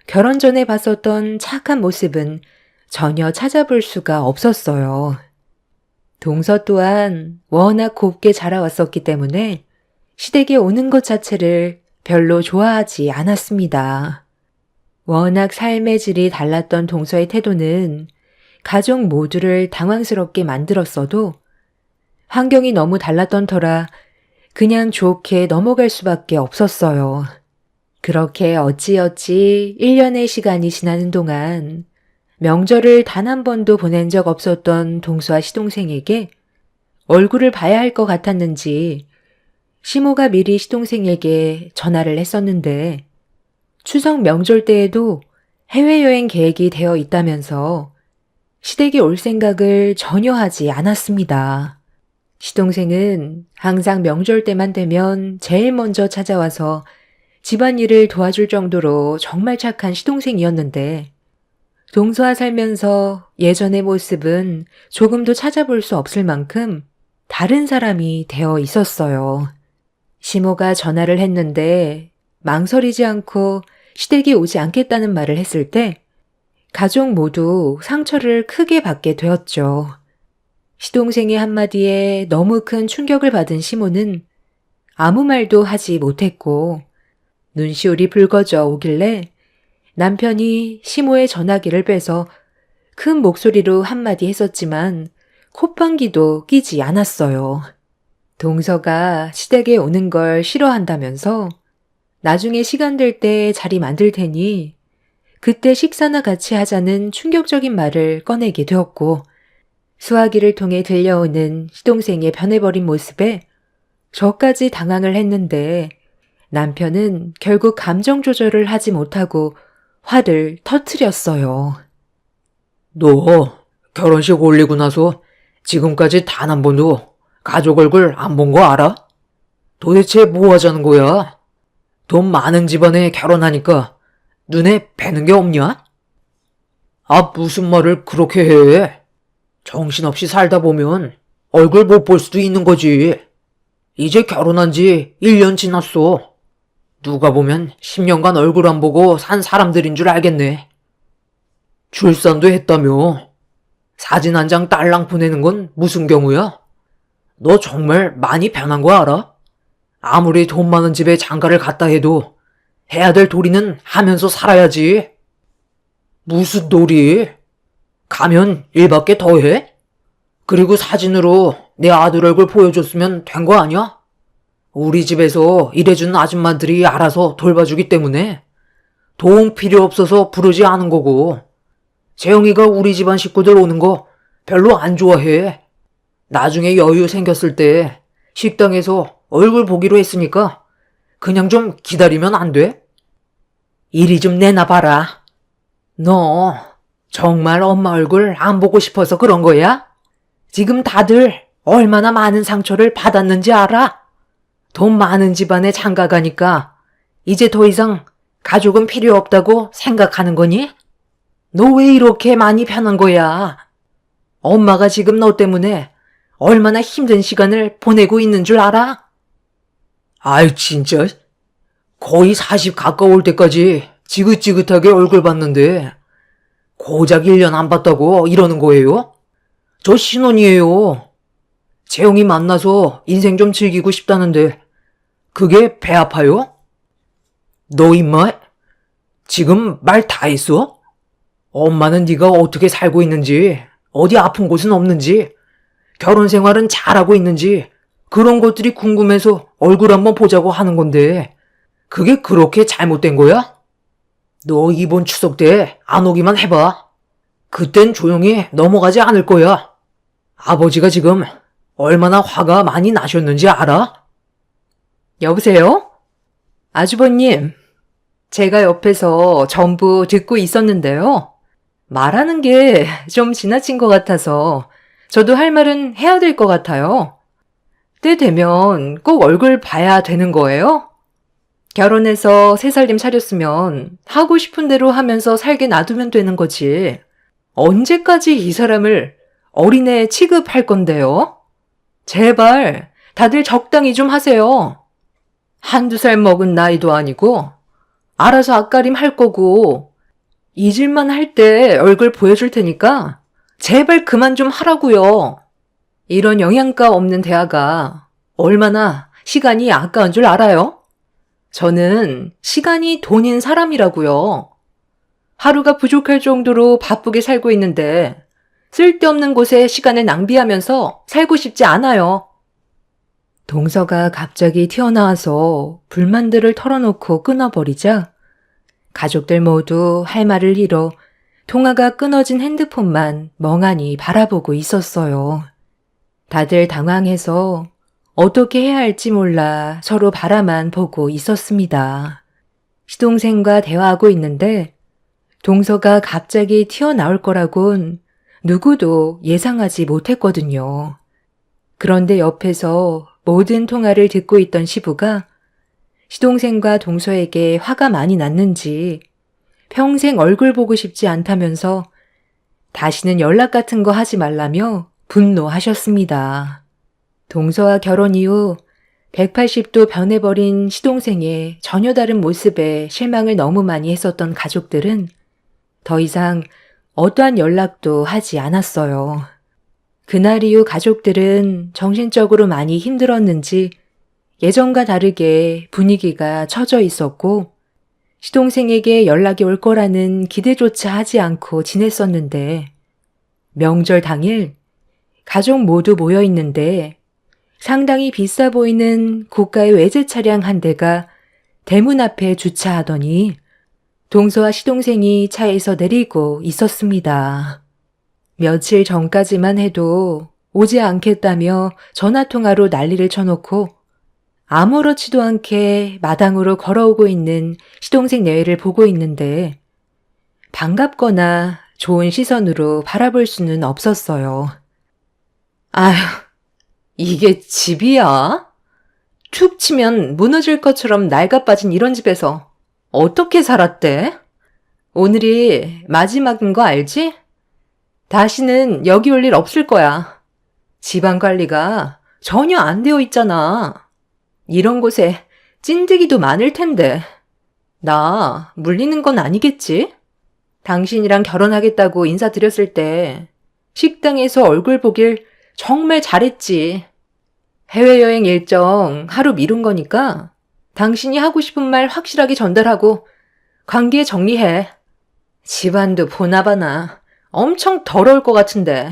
결혼 전에 봤었던 착한 모습은 전혀 찾아볼 수가 없었어요. 동서 또한 워낙 곱게 자라왔었기 때문에 시댁에 오는 것 자체를 별로 좋아하지 않았습니다. 워낙 삶의 질이 달랐던 동서의 태도는 가족 모두를 당황스럽게 만들었어도 환경이 너무 달랐던 터라 그냥 좋게 넘어갈 수밖에 없었어요. 그렇게 어찌어찌 1년의 시간이 지나는 동안 명절을 단 한 번도 보낸 적 없었던 동서와 시동생에게 얼굴을 봐야 할 것 같았는지 시모가 미리 시동생에게 전화를 했었는데 추석 명절 때에도 해외여행 계획이 되어 있다면서 시댁에 올 생각을 전혀 하지 않았습니다. 시동생은 항상 명절 때만 되면 제일 먼저 찾아와서 집안일을 도와줄 정도로 정말 착한 시동생이었는데 동서와 살면서 예전의 모습은 조금도 찾아볼 수 없을 만큼 다른 사람이 되어 있었어요. 시모가 전화를 했는데 망설이지 않고 시댁이 오지 않겠다는 말을 했을 때 가족 모두 상처를 크게 받게 되었죠. 시동생의 한마디에 너무 큰 충격을 받은 시모는 아무 말도 하지 못했고 눈시울이 붉어져 오길래 남편이 시모의 전화기를 빼서 큰 목소리로 한마디 했었지만 콧방귀도 끼지 않았어요. 동서가 시댁에 오는 걸 싫어한다면서 나중에 시간 될 때 자리 만들 테니 그때 식사나 같이 하자는 충격적인 말을 꺼내게 되었고 수화기를 통해 들려오는 시동생의 변해버린 모습에 저까지 당황을 했는데 남편은 결국 감정 조절을 하지 못하고 화를 터뜨렸어요. 너 결혼식 올리고 나서 지금까지 단 한 번도 가족 얼굴 안 본 거 알아? 도대체 뭐 하자는 거야? 돈 많은 집안에 결혼하니까 눈에 뵈는 게 없냐? 아, 무슨 말을 그렇게 해? 정신없이 살다 보면 얼굴 못 볼 수도 있는 거지. 이제 결혼한 지 1년 지났어. 누가 보면 10년간 얼굴 안 보고 산 사람들인 줄 알겠네. 출산도 했다며. 사진 한 장 딸랑 보내는 건 무슨 경우야? 너 정말 많이 변한 거 알아? 아무리 돈 많은 집에 장가를 갔다 해도 해야 될 도리는 하면서 살아야지. 무슨 도리? 가면 일밖에 더 해? 그리고 사진으로 내 아들 얼굴 보여줬으면 된 거 아니야? 우리 집에서 일해주는 아줌마들이 알아서 돌봐주기 때문에 도움 필요 없어서 부르지 않은 거고, 재영이가 우리 집안 식구들 오는 거 별로 안 좋아해. 나중에 여유 생겼을 때 식당에서 얼굴 보기로 했으니까 그냥 좀 기다리면 안 돼? 이리 좀 내놔봐라. 너 정말 엄마 얼굴 안 보고 싶어서 그런 거야? 지금 다들 얼마나 많은 상처를 받았는지 알아? 돈 많은 집안에 장가 가니까 이제 더 이상 가족은 필요 없다고 생각하는 거니? 너 왜 이렇게 많이 변한 거야? 엄마가 지금 너 때문에 얼마나 힘든 시간을 보내고 있는 줄 알아? 아이, 진짜. 거의 40 가까울 때까지 지긋지긋하게 얼굴 봤는데 고작 1년 안 봤다고 이러는 거예요? 저 신혼이에요. 재영이 만나서 인생 좀 즐기고 싶다는데 그게 배 아파요? 너 임마 지금 말 다 했어? 엄마는 네가 어떻게 살고 있는지, 어디 아픈 곳은 없는지, 결혼 생활은 잘하고 있는지 그런 것들이 궁금해서 얼굴 한번 보자고 하는 건데 그게 그렇게 잘못된 거야? 너 이번 추석 때 안 오기만 해봐. 그땐 조용히 넘어가지 않을 거야. 아버지가 지금 얼마나 화가 많이 나셨는지 알아? 여보세요? 아주버님, 제가 옆에서 전부 듣고 있었는데요. 말하는 게 좀 지나친 것 같아서 저도 할 말은 해야 될 것 같아요. 때 되면 꼭 얼굴 봐야 되는 거예요? 결혼해서 새 살림 차렸으면 하고 싶은 대로 하면서 살게 놔두면 되는 거지. 언제까지 이 사람을 어린애 취급할 건데요? 제발 다들 적당히 좀 하세요. 한두 살 먹은 나이도 아니고 알아서 앞가림 할 거고 잊을만 할 때 얼굴 보여줄 테니까 제발 그만 좀 하라고요. 이런 영양가 없는 대화가 얼마나 시간이 아까운 줄 알아요? 저는 시간이 돈인 사람이라고요. 하루가 부족할 정도로 바쁘게 살고 있는데 쓸데없는 곳에 시간을 낭비하면서 살고 싶지 않아요. 동서가 갑자기 튀어나와서 불만들을 털어놓고 끊어버리자 가족들 모두 할 말을 잃어 통화가 끊어진 핸드폰만 멍하니 바라보고 있었어요. 다들 당황해서 어떻게 해야 할지 몰라 서로 바라만 보고 있었습니다. 시동생과 대화하고 있는데 동서가 갑자기 튀어나올 거라곤 누구도 예상하지 못했거든요. 그런데 옆에서 모든 통화를 듣고 있던 시부가 시동생과 동서에게 화가 많이 났는지 평생 얼굴 보고 싶지 않다면서 다시는 연락 같은 거 하지 말라며 분노하셨습니다. 동서와 결혼 이후 180도 변해버린 시동생의 전혀 다른 모습에 실망을 너무 많이 했었던 가족들은 더 이상 어떠한 연락도 하지 않았어요. 그날 이후 가족들은 정신적으로 많이 힘들었는지 예전과 다르게 분위기가 처져 있었고 시동생에게 연락이 올 거라는 기대조차 하지 않고 지냈었는데 명절 당일 가족 모두 모여 있는데 상당히 비싸 보이는 고가의 외제 차량 한 대가 대문 앞에 주차하더니 동서와 시동생이 차에서 내리고 있었습니다. 며칠 전까지만 해도 오지 않겠다며 전화통화로 난리를 쳐놓고 아무렇지도 않게 마당으로 걸어오고 있는 시동생 내외를 보고 있는데 반갑거나 좋은 시선으로 바라볼 수는 없었어요. 아휴, 이게 집이야? 툭 치면 무너질 것처럼 낡아 빠진 이런 집에서 어떻게 살았대? 오늘이 마지막인 거 알지? 다시는 여기 올 일 없을 거야. 집안 관리가 전혀 안 되어 있잖아. 이런 곳에 찐득이도 많을 텐데. 나 물리는 건 아니겠지? 당신이랑 결혼하겠다고 인사드렸을 때 식당에서 얼굴 보길 정말 잘했지. 해외여행 일정 하루 미룬 거니까 당신이 하고 싶은 말 확실하게 전달하고 관계 정리해. 집안도 보나봐나 엄청 더러울 것 같은데.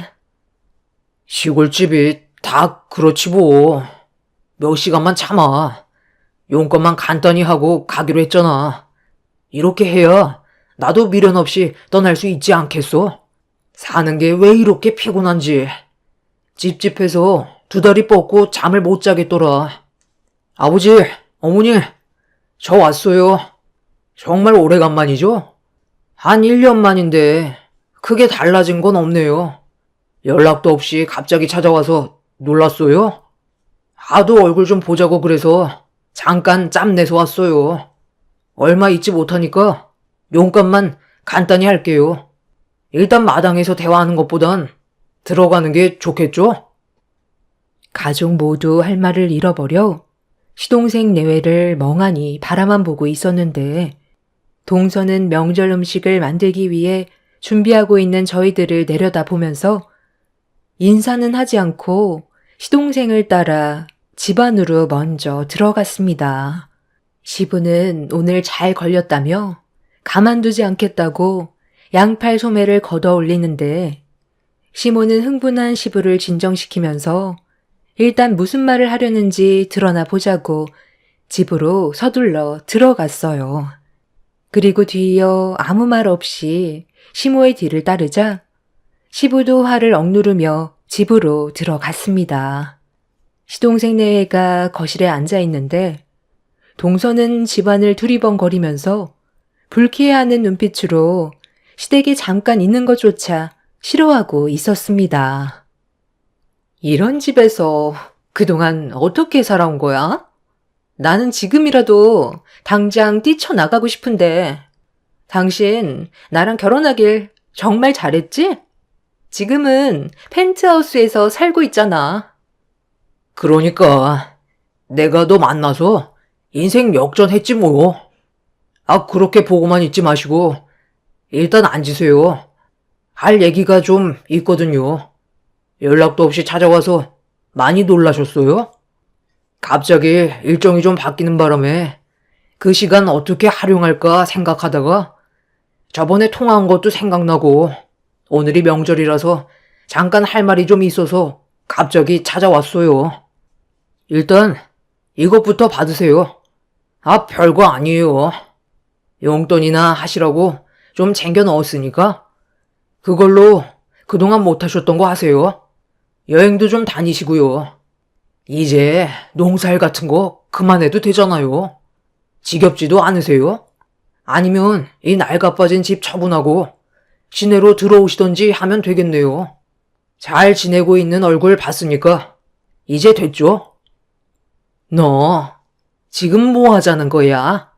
시골집이 다 그렇지 뭐. 몇 시간만 참아. 용건만 간단히 하고 가기로 했잖아. 이렇게 해야 나도 미련 없이 떠날 수 있지 않겠어? 사는 게 왜 이렇게 피곤한지. 찝찝해서 두 다리 뻗고 잠을 못 자겠더라. 아버지, 어머니, 저 왔어요. 정말 오래간만이죠? 한 1년 만인데 크게 달라진 건 없네요. 연락도 없이 갑자기 찾아와서 놀랐어요. 하도 얼굴 좀 보자고 그래서 잠깐 짬 내서 왔어요. 얼마 있지 못하니까 용건만 간단히 할게요. 일단 마당에서 대화하는 것보단 들어가는 게 좋겠죠? 가족 모두 할 말을 잃어버려 시동생 내외를 멍하니 바라만 보고 있었는데 동서는 명절 음식을 만들기 위해 준비하고 있는 저희들을 내려다보면서 인사는 하지 않고 시동생을 따라 집 안으로 먼저 들어갔습니다. 시부는 오늘 잘 걸렸다며 가만두지 않겠다고 양팔 소매를 걷어 올리는데 시모는 흥분한 시부를 진정시키면서 일단 무슨 말을 하려는지 드러나 보자고 집으로 서둘러 들어갔어요. 그리고 뒤이어 아무 말 없이 시모의 뒤를 따르자 시부도 화를 억누르며 집으로 들어갔습니다. 시동생 내외가 거실에 앉아 있는데 동서는 집안을 두리번거리면서 불쾌해하는 눈빛으로 시댁에 잠깐 있는 것조차 싫어하고 있었습니다. 이런 집에서 그동안 어떻게 살아온 거야? 나는 지금이라도 당장 뛰쳐나가고 싶은데 당신 나랑 결혼하길 정말 잘했지? 지금은 펜트하우스에서 살고 있잖아. 그러니까 내가 너 만나서 인생 역전했지 뭐. 아, 그렇게 보고만 있지 마시고 일단 앉으세요. 할 얘기가 좀 있거든요. 연락도 없이 찾아와서 많이 놀라셨어요? 갑자기 일정이 좀 바뀌는 바람에 그 시간 어떻게 활용할까 생각하다가 저번에 통화한 것도 생각나고 오늘이 명절이라서 잠깐 할 말이 좀 있어서 갑자기 찾아왔어요. 일단 이것부터 받으세요. 아, 별거 아니에요. 용돈이나 하시라고 좀 챙겨 넣었으니까 그걸로 그동안 못하셨던 거 하세요. 여행도 좀 다니시고요. 이제 농사일 같은 거 그만해도 되잖아요. 지겹지도 않으세요? 아니면 이 낡아빠진 집 처분하고 시내로 들어오시던지 하면 되겠네요. 잘 지내고 있는 얼굴 봤으니까 이제 됐죠? 너 지금 뭐 하자는 거야?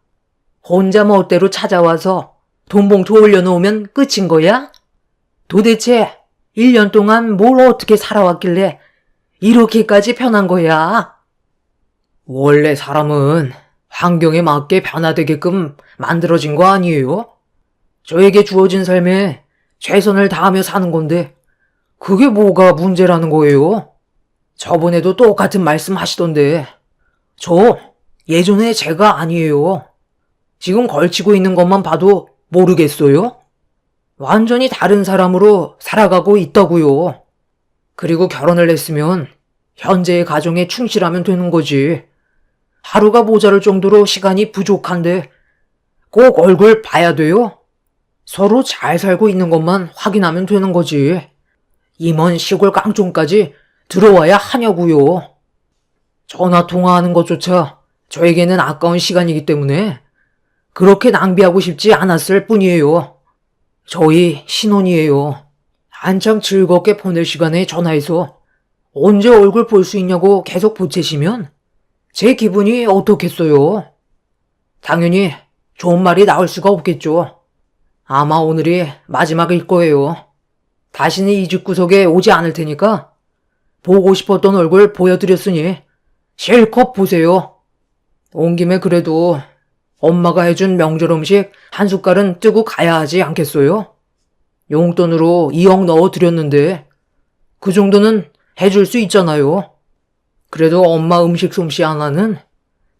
혼자 멋대로 찾아와서 돈봉투 올려놓으면 끝인 거야? 도대체 1년 동안 뭘 어떻게 살아왔길래 이렇게까지 변한 거야? 원래 사람은 환경에 맞게 변화되게끔 만들어진 거 아니에요? 저에게 주어진 삶에 최선을 다하며 사는 건데 그게 뭐가 문제라는 거예요? 저번에도 똑같은 말씀 하시던데 저 예전에 제가 아니에요. 지금 걸치고 있는 것만 봐도 모르겠어요? 완전히 다른 사람으로 살아가고 있다고요. 그리고 결혼을 했으면 현재의 가정에 충실하면 되는 거지. 하루가 모자랄 정도로 시간이 부족한데 꼭 얼굴 봐야 돼요? 서로 잘 살고 있는 것만 확인하면 되는 거지. 이 먼 시골 깡촌까지 들어와야 하냐고요. 전화 통화하는 것조차 저에게는 아까운 시간이기 때문에 그렇게 낭비하고 싶지 않았을 뿐이에요. 저희 신혼이에요. 한창 즐겁게 보낼 시간에 전화해서 언제 얼굴 볼 수 있냐고 계속 보채시면 제 기분이 어떻겠어요? 당연히 좋은 말이 나올 수가 없겠죠. 아마 오늘이 마지막일 거예요. 다시는 이 집구석에 오지 않을 테니까 보고 싶었던 얼굴 보여드렸으니 실컷 보세요. 온 김에 그래도 엄마가 해준 명절 음식 한 숟갈은 뜨고 가야 하지 않겠어요? 용돈으로 2억 넣어드렸는데 그 정도는 해줄 수 있잖아요. 그래도 엄마 음식 솜씨 하나는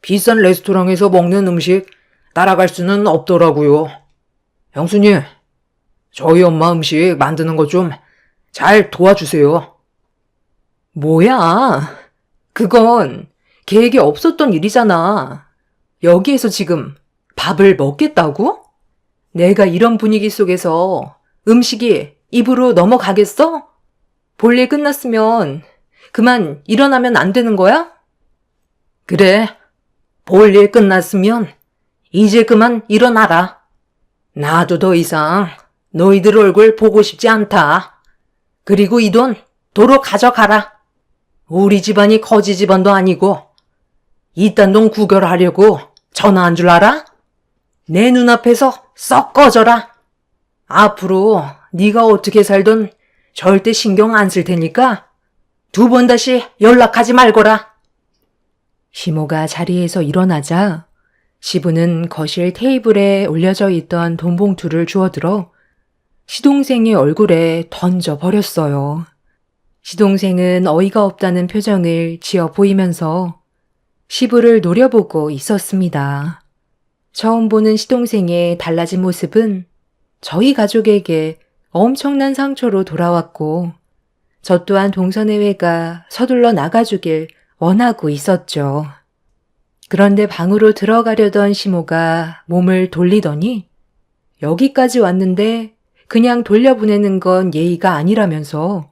비싼 레스토랑에서 먹는 음식 따라갈 수는 없더라고요. 형수님, 저희 엄마 음식 만드는 거 좀 잘 도와주세요. 뭐야? 그건 계획에 없었던 일이잖아. 여기에서 지금 밥을 먹겠다고? 내가 이런 분위기 속에서 음식이 입으로 넘어가겠어? 볼일 끝났으면 그만 일어나면 안 되는 거야? 그래, 볼일 끝났으면 이제 그만 일어나라. 나도 더 이상 너희들 얼굴 보고 싶지 않다. 그리고 이 돈 도로 가져가라. 우리 집안이 거지 집안도 아니고 이딴 돈 구걸하려고 전화한 줄 알아? 내 눈앞에서 썩 꺼져라. 앞으로 네가 어떻게 살던 절대 신경 안 쓸 테니까 2번 다시 연락하지 말거라. 시모가 자리에서 일어나자 시부는 거실 테이블에 올려져 있던 돈 봉투를 주워들어 시동생의 얼굴에 던져버렸어요. 시동생은 어이가 없다는 표정을 지어 보이면서 시부를 노려보고 있었습니다. 처음 보는 시동생의 달라진 모습은 저희 가족에게 엄청난 상처로 돌아왔고 저 또한 동서내외가 서둘러 나가주길 원하고 있었죠. 그런데 방으로 들어가려던 시모가 몸을 돌리더니 여기까지 왔는데 그냥 돌려보내는 건 예의가 아니라면서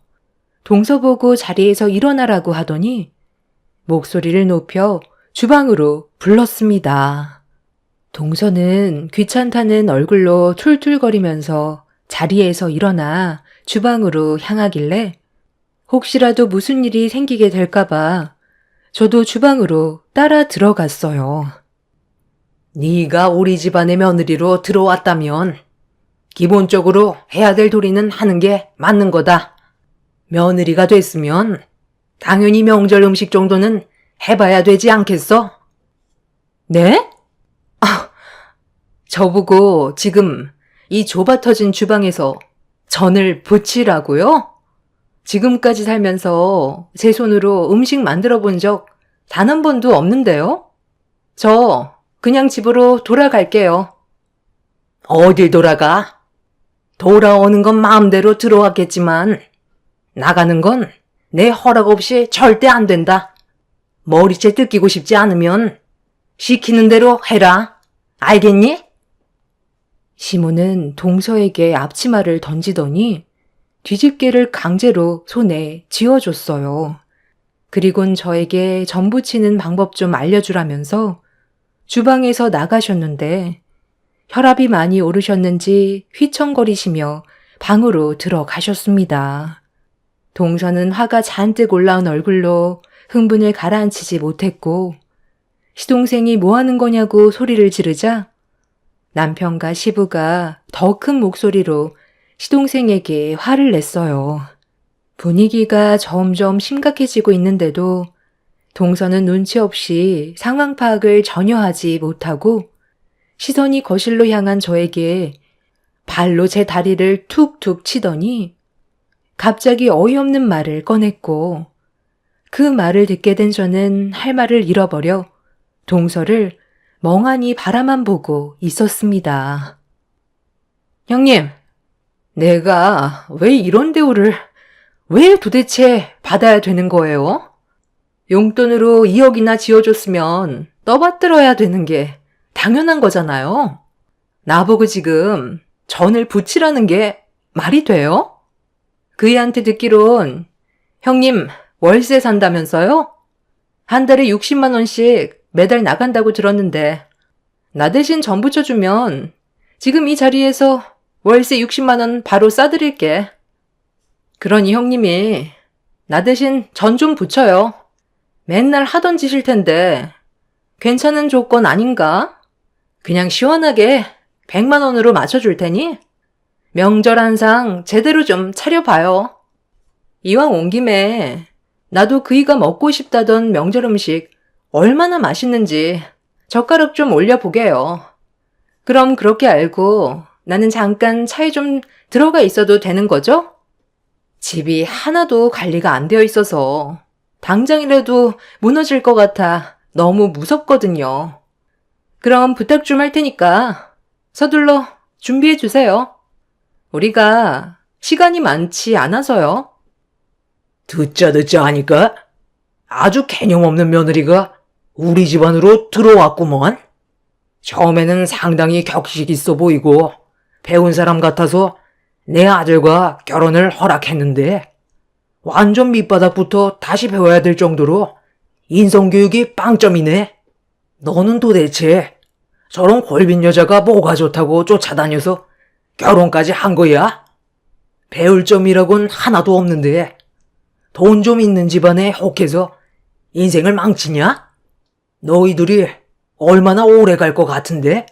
동서 보고 자리에서 일어나라고 하더니 목소리를 높여 주방으로 불렀습니다. 동서는 귀찮다는 얼굴로 툴툴거리면서 자리에서 일어나 주방으로 향하길래 혹시라도 무슨 일이 생기게 될까봐 저도 주방으로 따라 들어갔어요. 네가 우리 집안의 며느리로 들어왔다면 기본적으로 해야 될 도리는 하는 게 맞는 거다. 며느리가 됐으면 당연히 명절 음식 정도는 해봐야 되지 않겠어? 네? 저보고 지금 이 좁아터진 주방에서 전을 부치라고요? 지금까지 살면서 제 손으로 음식 만들어 본 적 단 한 번도 없는데요? 저 그냥 집으로 돌아갈게요. 어딜 돌아가? 돌아오는 건 마음대로 들어왔겠지만 나가는 건 내 허락 없이 절대 안 된다. 머리채 뜯기고 싶지 않으면 시키는 대로 해라. 알겠니? 시모는 동서에게 앞치마를 던지더니 뒤집개를 강제로 손에 쥐어줬어요. 그리곤 저에게 전 부치는 방법 좀 알려주라면서 주방에서 나가셨는데 혈압이 많이 오르셨는지 휘청거리시며 방으로 들어가셨습니다. 동서는 화가 잔뜩 올라온 얼굴로 흥분을 가라앉히지 못했고 시동생이 뭐 하는 거냐고 소리를 지르자 남편과 시부가 더 큰 목소리로 시동생에게 화를 냈어요. 분위기가 점점 심각해지고 있는데도 동서는 눈치 없이 상황 파악을 전혀 하지 못하고 시선이 거실로 향한 저에게 발로 제 다리를 툭툭 치더니 갑자기 어이없는 말을 꺼냈고 그 말을 듣게 된 저는 할 말을 잃어버려 동서를 멍하니 바라만 보고 있었습니다. 형님, 내가 왜 이런 대우를 왜 도대체 받아야 되는 거예요? 용돈으로 2억이나 지어줬으면 떠받들어야 되는 게 당연한 거잖아요. 나보고 지금 전을 부치라는 게 말이 돼요? 그 애한테 듣기론 형님 월세 산다면서요? 한 달에 60만 원씩 매달 나간다고 들었는데 나 대신 전 붙여주면 지금 이 자리에서 월세 60만 원 바로 싸드릴게. 그러니 형님이 나 대신 전 좀 붙여요. 맨날 하던 짓일 텐데 괜찮은 조건 아닌가? 그냥 시원하게 100만 원으로 맞춰줄 테니 명절 한상 제대로 좀 차려봐요. 이왕 온 김에 나도 그이가 먹고 싶다던 명절 음식 얼마나 맛있는지 젓가락 좀 올려보게요. 그럼 그렇게 알고 나는 잠깐 차에 좀 들어가 있어도 되는 거죠? 집이 하나도 관리가 안 되어 있어서 당장이라도 무너질 것 같아 너무 무섭거든요. 그럼 부탁 좀 할 테니까 서둘러 준비해 주세요. 우리가 시간이 많지 않아서요. 듣자 하니까 아주 개념 없는 며느리가 우리 집안으로 들어왔구먼. 처음에는 상당히 격식 있어 보이고 배운 사람 같아서 내 아들과 결혼을 허락했는데 완전 밑바닥부터 다시 배워야 될 정도로 인성교육이 빵점이네. 너는 도대체 저런 골빈 여자가 뭐가 좋다고 쫓아다녀서 결혼까지 한 거야? 배울 점이라곤 하나도 없는데 돈 좀 있는 집안에 혹해서 인생을 망치냐? 너희들이 얼마나 오래 갈 것 같은데?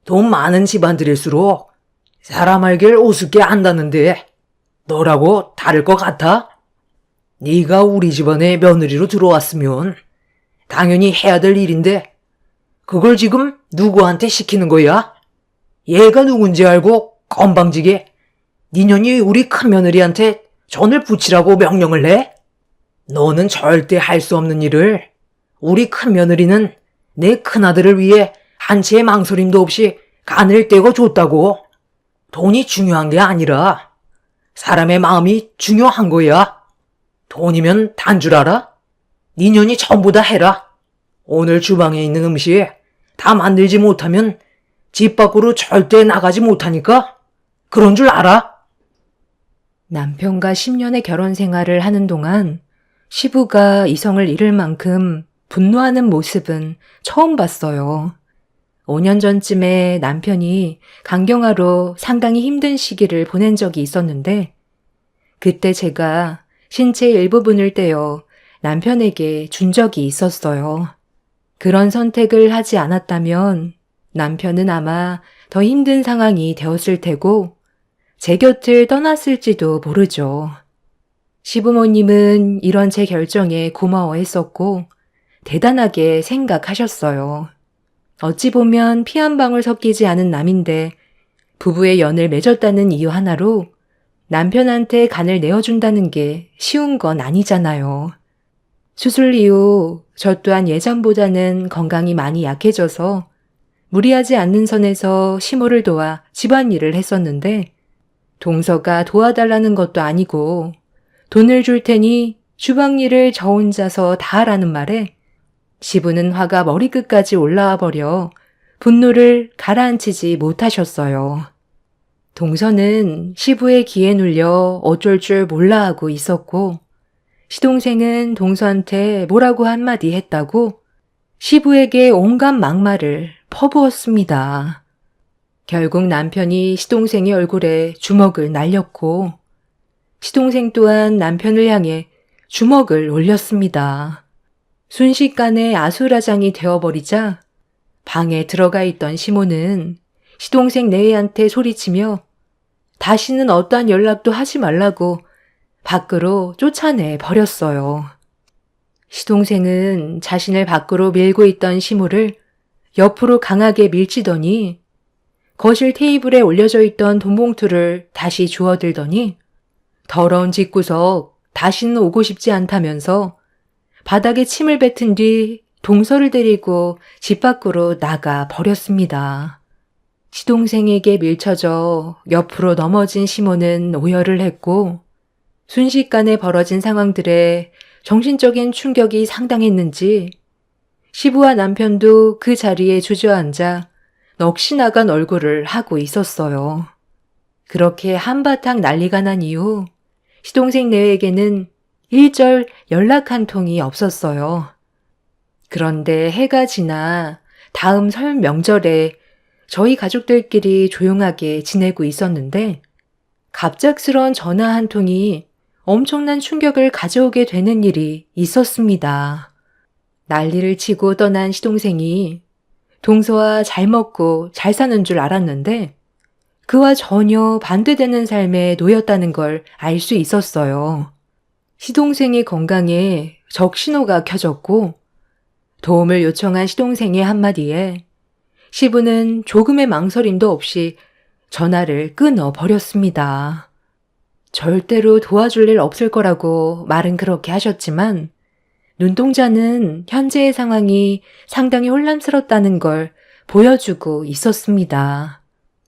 돈 많은 집안들일수록 사람 알길 우습게 한다는데 너라고 다를 것 같아? 네가 우리 집안에 며느리로 들어왔으면 당연히 해야 될 일인데 그걸 지금 누구한테 시키는 거야? 얘가 누군지 알고 건방지게 니년이 우리 큰며느리한테 전을 붙이라고 명령을 해? 너는 절대 할 수 없는 일을 우리 큰며느리는 내 큰아들을 위해 한 채의 망설임도 없이 간을 떼고 줬다고. 돈이 중요한 게 아니라 사람의 마음이 중요한 거야. 돈이면 단 줄 알아? 니년이 전부 다 해라. 오늘 주방에 있는 음식 다 만들지 못하면 집 밖으로 절대 나가지 못하니까 그런 줄 알아? 남편과 10년의 결혼 생활을 하는 동안 시부가 이성을 잃을 만큼 분노하는 모습은 처음 봤어요. 5년 전쯤에 남편이 강경화로 상당히 힘든 시기를 보낸 적이 있었는데 그때 제가 신체 일부분을 떼어 남편에게 준 적이 있었어요. 그런 선택을 하지 않았다면 남편은 아마 더 힘든 상황이 되었을 테고 제 곁을 떠났을지도 모르죠. 시부모님은 이런 제 결정에 고마워했었고 대단하게 생각하셨어요. 어찌 보면 피 한 방울 섞이지 않은 남인데 부부의 연을 맺었다는 이유 하나로 남편한테 간을 내어준다는 게 쉬운 건 아니잖아요. 수술 이후 저 또한 예전보다는 건강이 많이 약해져서 무리하지 않는 선에서 시모를 도와 집안일을 했었는데 동서가 도와달라는 것도 아니고 돈을 줄 테니 주방일을 저 혼자서 다 하라는 말에 시부는 화가 머리끝까지 올라와 버려 분노를 가라앉히지 못하셨어요. 동서는 시부의 기에 눌려 어쩔 줄 몰라 하고 있었고 시동생은 동서한테 뭐라고 한마디 했다고 시부에게 온갖 막말을 퍼부었습니다. 결국 남편이 시동생의 얼굴에 주먹을 날렸고 시동생 또한 남편을 향해 주먹을 올렸습니다. 순식간에 아수라장이 되어버리자 방에 들어가 있던 시모는 시동생 내외한테 소리치며 다시는 어떠한 연락도 하지 말라고 밖으로 쫓아내 버렸어요. 시동생은 자신을 밖으로 밀고 있던 시모를 옆으로 강하게 밀치더니 거실 테이블에 올려져 있던 돈봉투를 다시 주워들더니 더러운 집구석 다시는 오고 싶지 않다면서 바닥에 침을 뱉은 뒤 동서를 데리고 집 밖으로 나가 버렸습니다. 시동생에게 밀쳐져 옆으로 넘어진 시모는 오열을 했고 순식간에 벌어진 상황들에 정신적인 충격이 상당했는지 시부와 남편도 그 자리에 주저앉아 넋이 나간 얼굴을 하고 있었어요. 그렇게 한바탕 난리가 난 이후 시동생 내외에게는 일절 연락 한 통이 없었어요. 그런데 해가 지나 다음 설 명절에 저희 가족들끼리 조용하게 지내고 있었는데 갑작스러운 전화 한 통이 엄청난 충격을 가져오게 되는 일이 있었습니다. 난리를 치고 떠난 시동생이 동서와 잘 먹고 잘 사는 줄 알았는데 그와 전혀 반대되는 삶에 놓였다는 걸 알 수 있었어요. 시동생의 건강에 적신호가 켜졌고 도움을 요청한 시동생의 한마디에 시부는 조금의 망설임도 없이 전화를 끊어버렸습니다. 절대로 도와줄 일 없을 거라고 말은 그렇게 하셨지만 눈동자는 현재의 상황이 상당히 혼란스럽다는 걸 보여주고 있었습니다.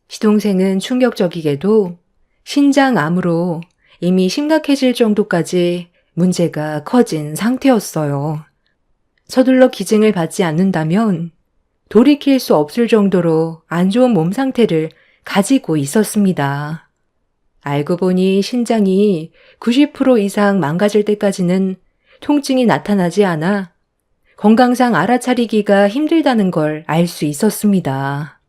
시동생은 충격적이게도 신장암으로 이미 심각해질 정도까지 문제가 커진 상태였어요. 서둘러 기증을 받지 않는다면 돌이킬 수 없을 정도로 안 좋은 몸 상태를 가지고 있었습니다. 알고 보니 신장이 90% 이상 망가질 때까지는 통증이 나타나지 않아 건강상 알아차리기가 힘들다는 걸 알 수 있었습니다.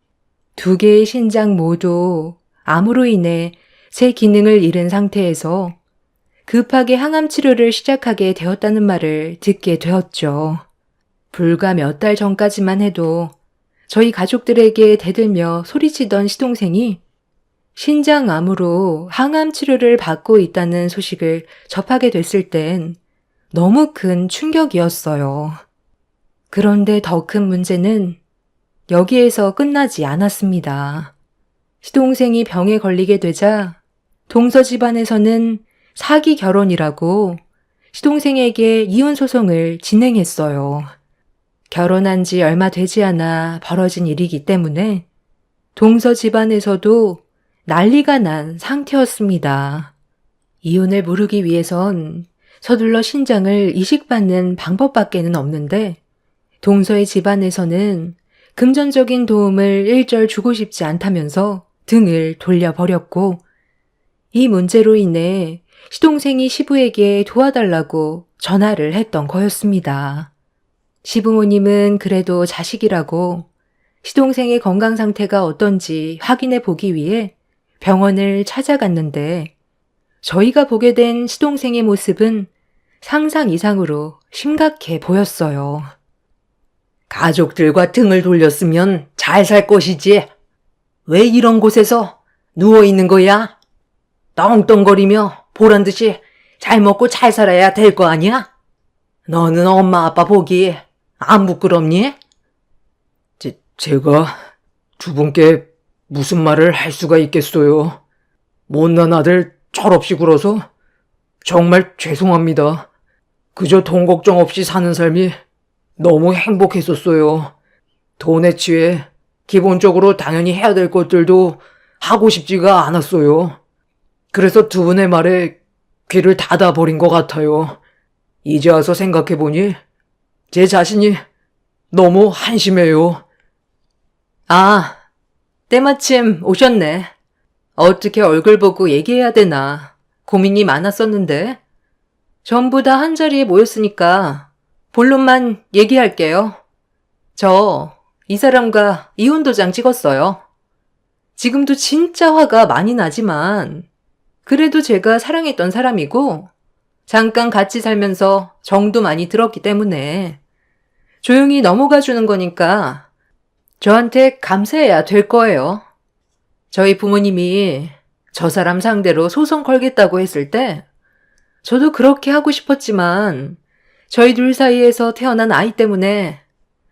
두 개의 신장 모두 암으로 인해 새 기능을 잃은 상태에서 급하게 항암 치료를 시작하게 되었다는 말을 듣게 되었죠. 불과 몇 달 전까지만 해도 저희 가족들에게 대들며 소리치던 시동생이 신장암으로 항암 치료를 받고 있다는 소식을 접하게 됐을 땐 너무 큰 충격이었어요. 그런데 더 큰 문제는 여기에서 끝나지 않았습니다. 시동생이 병에 걸리게 되자 동서 집안에서는 사기 결혼이라고 시동생에게 이혼 소송을 진행했어요. 결혼한 지 얼마 되지 않아 벌어진 일이기 때문에 동서 집안에서도 난리가 난 상태였습니다. 이혼을 무르기 위해선 서둘러 신장을 이식받는 방법밖에는 없는데 동서의 집안에서는 금전적인 도움을 일절 주고 싶지 않다면서 등을 돌려버렸고 이 문제로 인해 시동생이 시부에게 도와달라고 전화를 했던 거였습니다. 시부모님은 그래도 자식이라고 시동생의 건강 상태가 어떤지 확인해 보기 위해 병원을 찾아갔는데 저희가 보게 된 시동생의 모습은 상상 이상으로 심각해 보였어요. 가족들과 등을 돌렸으면 잘 살 것이지. 왜 이런 곳에서 누워 있는 거야? 떵떵거리며 보란 듯이 잘 먹고 잘 살아야 될 거 아니야? 너는 엄마 아빠 보기 안 부끄럽니? 제가 두 분께 무슨 말을 할 수가 있겠어요. 못난 아들 철없이 굴어서 정말 죄송합니다. 그저 돈 걱정 없이 사는 삶이 너무 행복했었어요. 돈에 취해 기본적으로 당연히 해야 될 것들도 하고 싶지가 않았어요. 그래서 두 분의 말에 귀를 닫아버린 것 같아요. 이제 와서 생각해보니 제 자신이 너무 한심해요. 아, 때마침 오셨네. 어떻게 얼굴 보고 얘기해야 되나 고민이 많았었는데 전부 다 한자리에 모였으니까 본론만 얘기할게요. 저 이 사람과 이혼 도장 찍었어요. 지금도 진짜 화가 많이 나지만 그래도 제가 사랑했던 사람이고 잠깐 같이 살면서 정도 많이 들었기 때문에 조용히 넘어가 주는 거니까 저한테 감사해야 될 거예요. 저희 부모님이 저 사람 상대로 소송 걸겠다고 했을 때 저도 그렇게 하고 싶었지만 저희 둘 사이에서 태어난 아이 때문에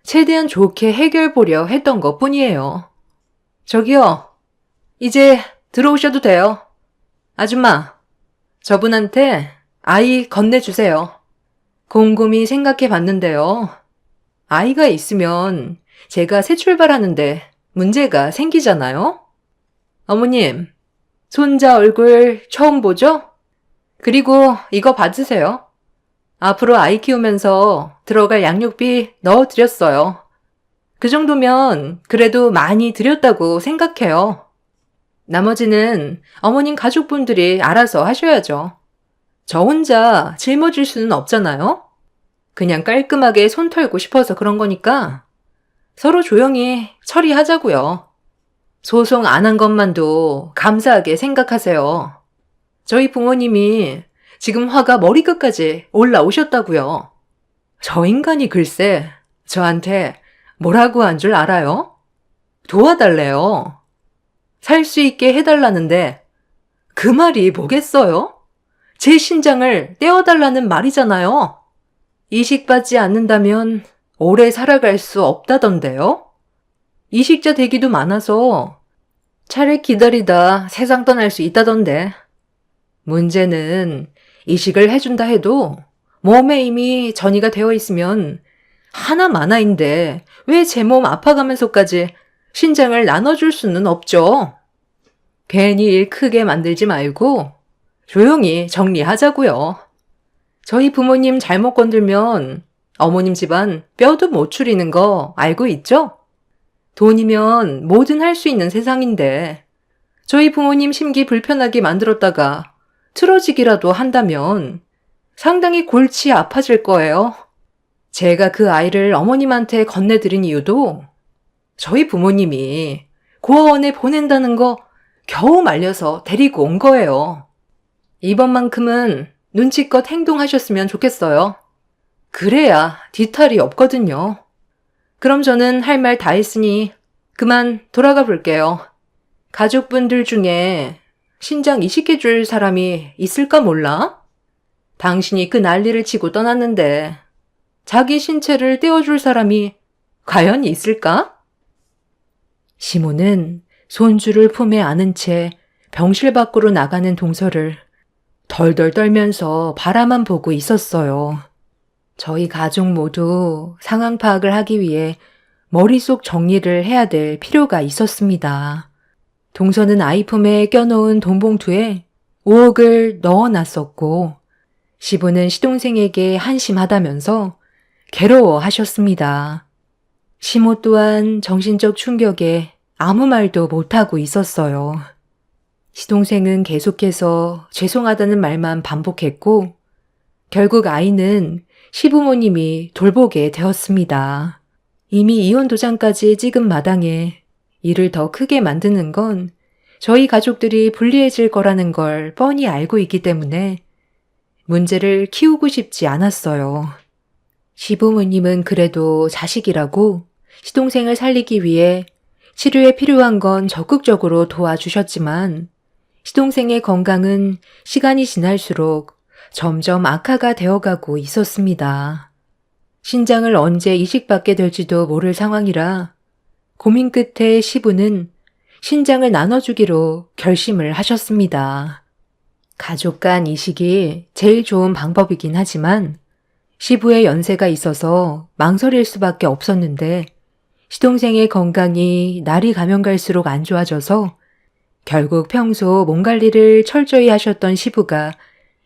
최대한 좋게 해결 보려 했던 것 뿐이에요. 저기요, 이제 들어오셔도 돼요. 아줌마, 저분한테 아이 건네주세요. 곰곰이 생각해 봤는데요. 아이가 있으면 제가 새 출발하는데 문제가 생기잖아요? 어머님, 손자 얼굴 처음 보죠? 그리고 이거 받으세요. 앞으로 아이 키우면서 들어갈 양육비 넣어드렸어요. 그 정도면 그래도 많이 드렸다고 생각해요. 나머지는 어머님 가족분들이 알아서 하셔야죠. 저 혼자 짊어질 수는 없잖아요? 그냥 깔끔하게 손 털고 싶어서 그런 거니까 서로 조용히 처리하자고요. 소송 안 한 것만도 감사하게 생각하세요. 저희 부모님이 지금 화가 머리끝까지 올라오셨다고요. 저 인간이 글쎄 저한테 뭐라고 한 줄 알아요? 도와달래요. 살 수 있게 해달라는데 그 말이 뭐겠어요? 제 신장을 떼어달라는 말이잖아요. 이식받지 않는다면 오래 살아갈 수 없다던데요? 이식자 대기도 많아서 차례 기다리다 세상 떠날 수 있다던데. 문제는 이식을 해준다 해도 몸에 이미 전이가 되어 있으면 하나마나인데 왜 제 몸 아파가면서까지 신장을 나눠줄 수는 없죠. 괜히 일 크게 만들지 말고 조용히 정리하자고요. 저희 부모님 잘못 건들면 어머님 집안 뼈도 못 추리는 거 알고 있죠? 돈이면 뭐든 할 수 있는 세상인데 저희 부모님 심기 불편하게 만들었다가 틀어지기라도 한다면 상당히 골치 아파질 거예요. 제가 그 아이를 어머님한테 건네드린 이유도 저희 부모님이 고아원에 보낸다는 거 겨우 말려서 데리고 온 거예요. 이번만큼은 눈치껏 행동하셨으면 좋겠어요. 그래야 뒤탈이 없거든요. 그럼 저는 할 말 다 했으니 그만 돌아가 볼게요. 가족분들 중에 신장 이식해줄 사람이 있을까 몰라? 당신이 그 난리를 치고 떠났는데 자기 신체를 떼어줄 사람이 과연 있을까? 시모는 손주를 품에 안은 채 병실 밖으로 나가는 동서를 덜덜 떨면서 바라만 보고 있었어요. 저희 가족 모두 상황 파악을 하기 위해 머릿속 정리를 해야 될 필요가 있었습니다. 동서는 아이 품에 껴놓은 돈봉투에 5억을 넣어놨었고 시부는 시동생에게 한심하다면서 괴로워하셨습니다. 시모 또한 정신적 충격에 아무 말도 못하고 있었어요. 시동생은 계속해서 죄송하다는 말만 반복했고 결국 아이는 시부모님이 돌보게 되었습니다. 이미 이혼 도장까지 찍은 마당에 일을 더 크게 만드는 건 저희 가족들이 불리해질 거라는 걸 뻔히 알고 있기 때문에 문제를 키우고 싶지 않았어요. 시부모님은 그래도 자식이라고 시동생을 살리기 위해 치료에 필요한 건 적극적으로 도와주셨지만 시동생의 건강은 시간이 지날수록 점점 악화가 되어가고 있었습니다. 신장을 언제 이식받게 될지도 모를 상황이라 고민 끝에 시부는 신장을 나눠주기로 결심을 하셨습니다. 가족 간 이식이 제일 좋은 방법이긴 하지만 시부의 연세가 있어서 망설일 수밖에 없었는데 시동생의 건강이 날이 가면 갈수록 안 좋아져서 결국 평소 몸 관리를 철저히 하셨던 시부가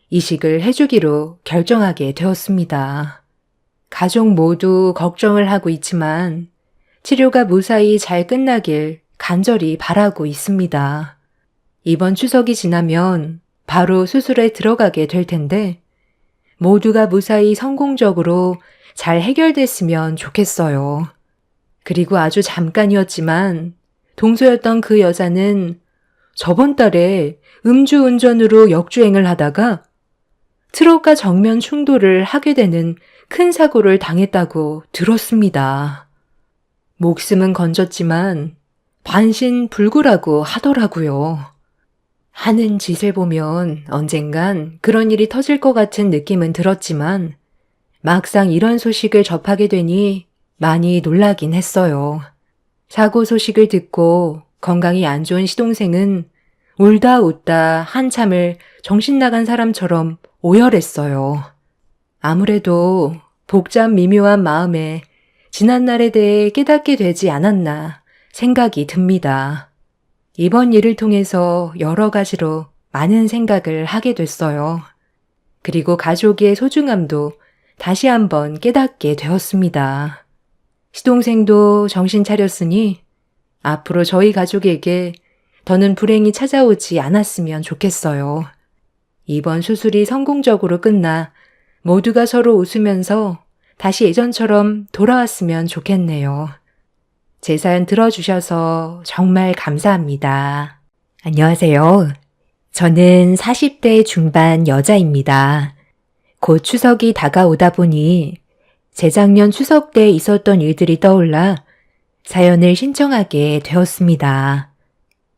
이식을 해주기로 결정하게 되었습니다. 가족 모두 걱정을 하고 있지만 치료가 무사히 잘 끝나길 간절히 바라고 있습니다. 이번 추석이 지나면 바로 수술에 들어가게 될 텐데 모두가 무사히 성공적으로 잘 해결됐으면 좋겠어요. 그리고 아주 잠깐이었지만 동서였던 그 여자는 저번 달에 음주운전으로 역주행을 하다가 트럭과 정면 충돌을 하게 되는 큰 사고를 당했다고 들었습니다. 목숨은 건졌지만 반신불구라고 하더라고요. 하는 짓을 보면 언젠간 그런 일이 터질 것 같은 느낌은 들었지만 막상 이런 소식을 접하게 되니 많이 놀라긴 했어요. 사고 소식을 듣고 건강이 안 좋은 시동생은 울다 웃다 한참을 정신 나간 사람처럼 오열했어요. 아무래도 복잡 미묘한 마음에 지난날에 대해 깨닫게 되지 않았나 생각이 듭니다. 이번 일을 통해서 여러 가지로 많은 생각을 하게 됐어요. 그리고 가족의 소중함도 다시 한번 깨닫게 되었습니다. 시동생도 정신 차렸으니 앞으로 저희 가족에게 더는 불행이 찾아오지 않았으면 좋겠어요. 이번 수술이 성공적으로 끝나 모두가 서로 웃으면서 다시 예전처럼 돌아왔으면 좋겠네요. 제 사연 들어주셔서 정말 감사합니다. 안녕하세요. 저는 40대 중반 여자입니다. 곧 추석이 다가오다 보니 재작년 추석 때 있었던 일들이 떠올라 사연을 신청하게 되었습니다.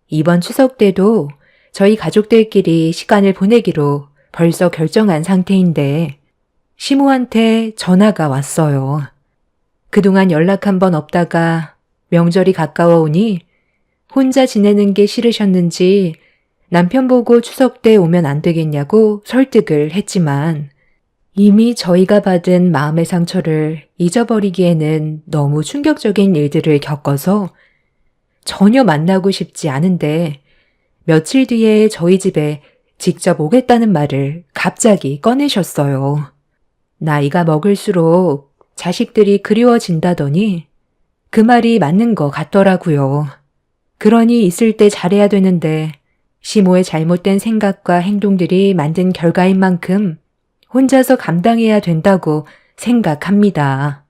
이번 추석 때도 저희 가족들끼리 시간을 보내기로 벌써 결정한 상태인데 시모한테 전화가 왔어요. 그동안 연락 한 번 없다가 명절이 가까워 오니 혼자 지내는 게 싫으셨는지 남편 보고 추석 때 오면 안 되겠냐고 설득을 했지만 이미 저희가 받은 마음의 상처를 잊어버리기에는 너무 충격적인 일들을 겪어서 전혀 만나고 싶지 않은데 며칠 뒤에 저희 집에 직접 오겠다는 말을 갑자기 꺼내셨어요. 나이가 먹을수록 자식들이 그리워진다더니 그 말이 맞는 것 같더라고요. 그러니 있을 때 잘해야 되는데 시모의 잘못된 생각과 행동들이 만든 결과인 만큼 혼자서 감당해야 된다고 생각합니다.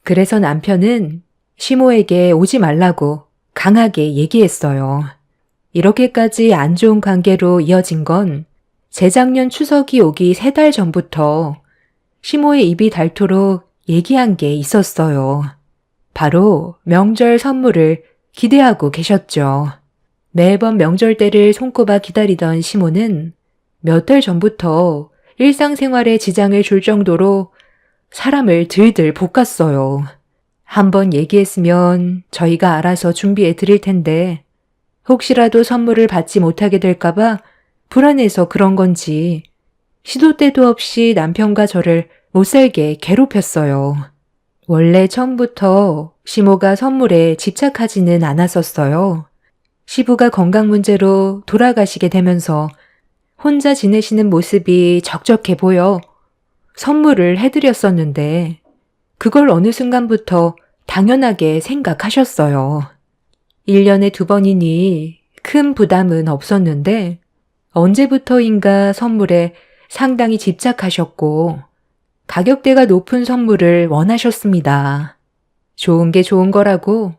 그래서 남편은 시모에게 오지 말라고 강하게 얘기했어요. 이렇게까지 안 좋은 관계로 이어진 건 재작년 추석이 오기 3달 전부터 시모의 입이 닳도록 얘기한 게 있었어요. 바로 명절 선물을 기대하고 계셨죠. 매번 명절 때를 손꼽아 기다리던 시모는 몇 달 전부터 일상생활에 지장을 줄 정도로 사람을 들들 볶았어요. 한번 얘기했으면 저희가 알아서 준비해 드릴 텐데 혹시라도 선물을 받지 못하게 될까봐 불안해서 그런 건지 시도 때도 없이 남편과 저를 못살게 괴롭혔어요. 원래 처음부터 시모가 선물에 집착하지는 않았었어요. 시부가 건강 문제로 돌아가시게 되면서 혼자 지내시는 모습이 적적해 보여 선물을 해드렸었는데 그걸 어느 순간부터 당연하게 생각하셨어요. 1년에 2번이니 큰 부담은 없었는데 언제부터인가 선물에 상당히 집착하셨고 가격대가 높은 선물을 원하셨습니다. 좋은 게 좋은 거라고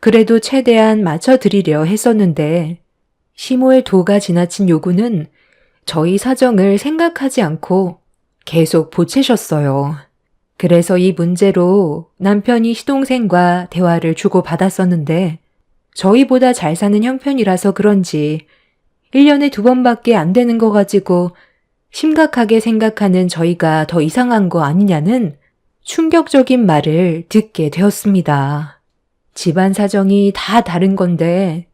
그래도 최대한 맞춰드리려 했었는데 시모의 도가 지나친 요구는 저희 사정을 생각하지 않고 계속 보채셨어요. 그래서 이 문제로 남편이 시동생과 대화를 주고받았었는데 저희보다 잘 사는 형편이라서 그런지 1년에 2번밖에 안 되는 거 가지고 심각하게 생각하는 저희가 더 이상한 거 아니냐는 충격적인 말을 듣게 되었습니다. 집안 사정이 다 다른 건데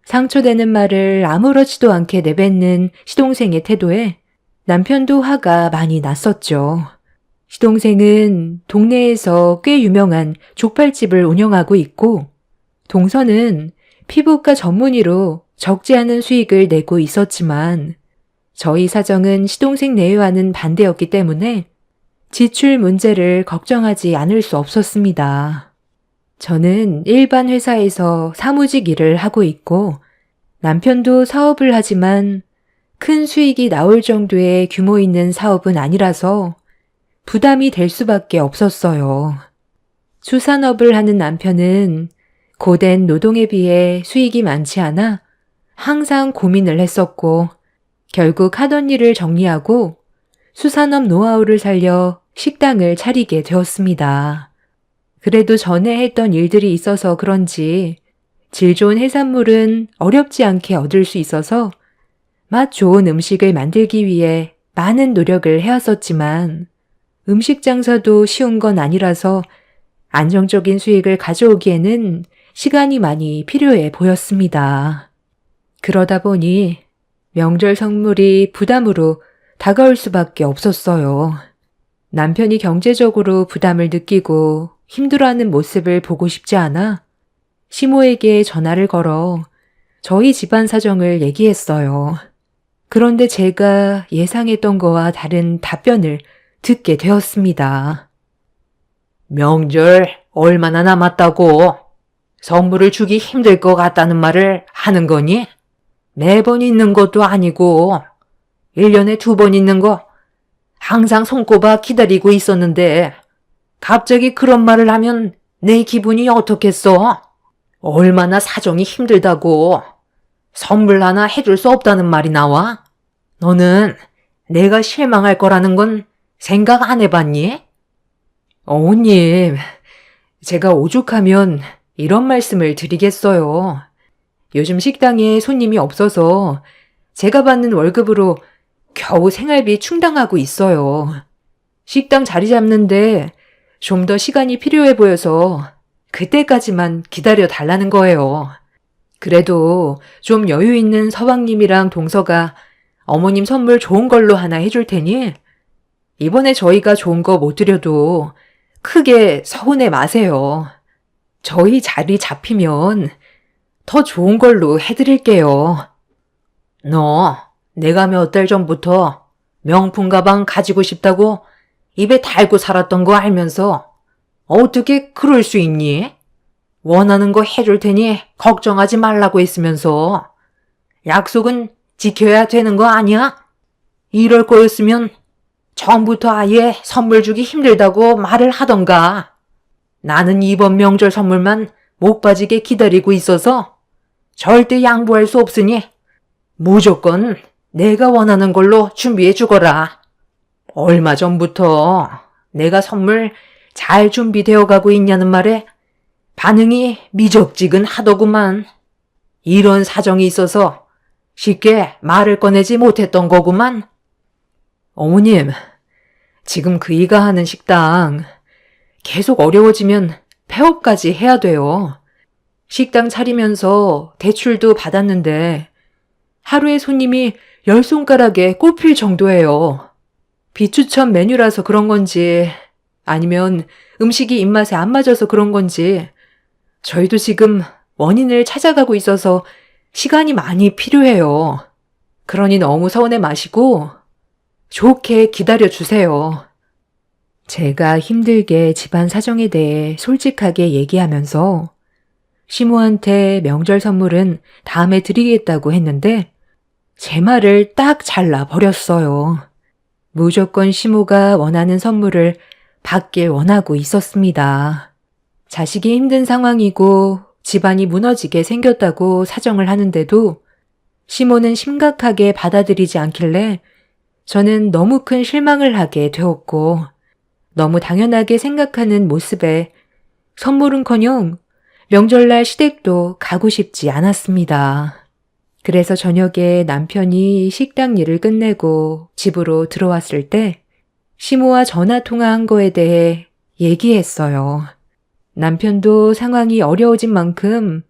상처되는 말을 아무렇지도 않게 내뱉는 시동생의 태도에 남편도 화가 많이 났었죠. 시동생은 동네에서 꽤 유명한 족발집을 운영하고 있고 동서는 피부과 전문의로 적지 않은 수익을 내고 있었지만 저희 사정은 시동생 내외와는 반대였기 때문에 지출 문제를 걱정하지 않을 수 없었습니다. 저는 일반 회사에서 사무직 일을 하고 있고 남편도 사업을 하지만 큰 수익이 나올 정도의 규모 있는 사업은 아니라서 부담이 될 수밖에 없었어요. 수산업을 하는 남편은 고된 노동에 비해 수익이 많지 않아 항상 고민을 했었고 결국 하던 일을 정리하고 수산업 노하우를 살려 식당을 차리게 되었습니다. 그래도 전에 했던 일들이 있어서 그런지 질 좋은 해산물은 어렵지 않게 얻을 수 있어서 맛 좋은 음식을 만들기 위해 많은 노력을 해왔었지만 음식 장사도 쉬운 건 아니라서 안정적인 수익을 가져오기에는 시간이 많이 필요해 보였습니다. 그러다 보니 명절 선물이 부담으로 다가올 수밖에 없었어요. 남편이 경제적으로 부담을 느끼고 힘들어하는 모습을 보고 싶지 않아 시모에게 전화를 걸어 저희 집안 사정을 얘기했어요. 그런데 제가 예상했던 거와 다른 답변을 듣게 되었습니다. 명절 얼마나 남았다고? 선물을 주기 힘들 것 같다는 말을 하는 거니? 매번 있는 것도 아니고 1년에 2번 있는 거 항상 손꼽아 기다리고 있었는데 갑자기 그런 말을 하면 내 기분이 어떻겠어? 얼마나 사정이 힘들다고 선물 하나 해줄 수 없다는 말이 나와? 너는 내가 실망할 거라는 건 생각 안 해봤니? 어머님, 제가 오죽하면 이런 말씀을 드리겠어요. 요즘 식당에 손님이 없어서 제가 받는 월급으로 겨우 생활비 충당하고 있어요. 식당 자리 잡는데 좀 더 시간이 필요해 보여서 그때까지만 기다려 달라는 거예요. 그래도 좀 여유 있는 서방님이랑 동서가 어머님 선물 좋은 걸로 하나 해줄 테니 이번에 저희가 좋은 거 못 드려도 크게 서운해 마세요. 저희 자리 잡히면 더 좋은 걸로 해드릴게요. 너 내가 몇 달 전부터 명품 가방 가지고 싶다고 입에 달고 살았던 거 알면서 어떻게 그럴 수 있니? 원하는 거 해줄 테니 걱정하지 말라고 했으면서 약속은 지켜야 되는 거 아니야? 이럴 거였으면 처음부터 아예 선물 주기 힘들다고 말을 하던가. 나는 이번 명절 선물만 못 빠지게 기다리고 있어서 절대 양보할 수 없으니 무조건 내가 원하는 걸로 준비해 주거라. 얼마 전부터 내가 선물 잘 준비되어 가고 있냐는 말에 반응이 미적지근하더구만. 이런 사정이 있어서 쉽게 말을 꺼내지 못했던 거구만. 어머님, 지금 그이가 하는 식당 계속 어려워지면 폐업까지 해야 돼요. 식당 차리면서 대출도 받았는데 하루에 손님이 10손가락에 꼽힐 정도예요. 비추천 메뉴라서 그런 건지 아니면 음식이 입맛에 안 맞아서 그런 건지 저희도 지금 원인을 찾아가고 있어서 시간이 많이 필요해요. 그러니 너무 서운해 마시고 좋게 기다려 주세요. 제가 힘들게 집안 사정에 대해 솔직하게 얘기하면서 시모한테 명절 선물은 다음에 드리겠다고 했는데 제 말을 딱 잘라버렸어요. 무조건 시모가 원하는 선물을 받길 원하고 있었습니다. 자식이 힘든 상황이고 집안이 무너지게 생겼다고 사정을 하는데도 시모는 심각하게 받아들이지 않길래 저는 너무 큰 실망을 하게 되었고 너무 당연하게 생각하는 모습에 선물은커녕 명절날 시댁도 가고 싶지 않았습니다. 그래서 저녁에 남편이 식당 일을 끝내고 집으로 들어왔을 때 시모와 전화 통화한 거에 대해 얘기했어요. 남편도 상황이 어려워진 만큼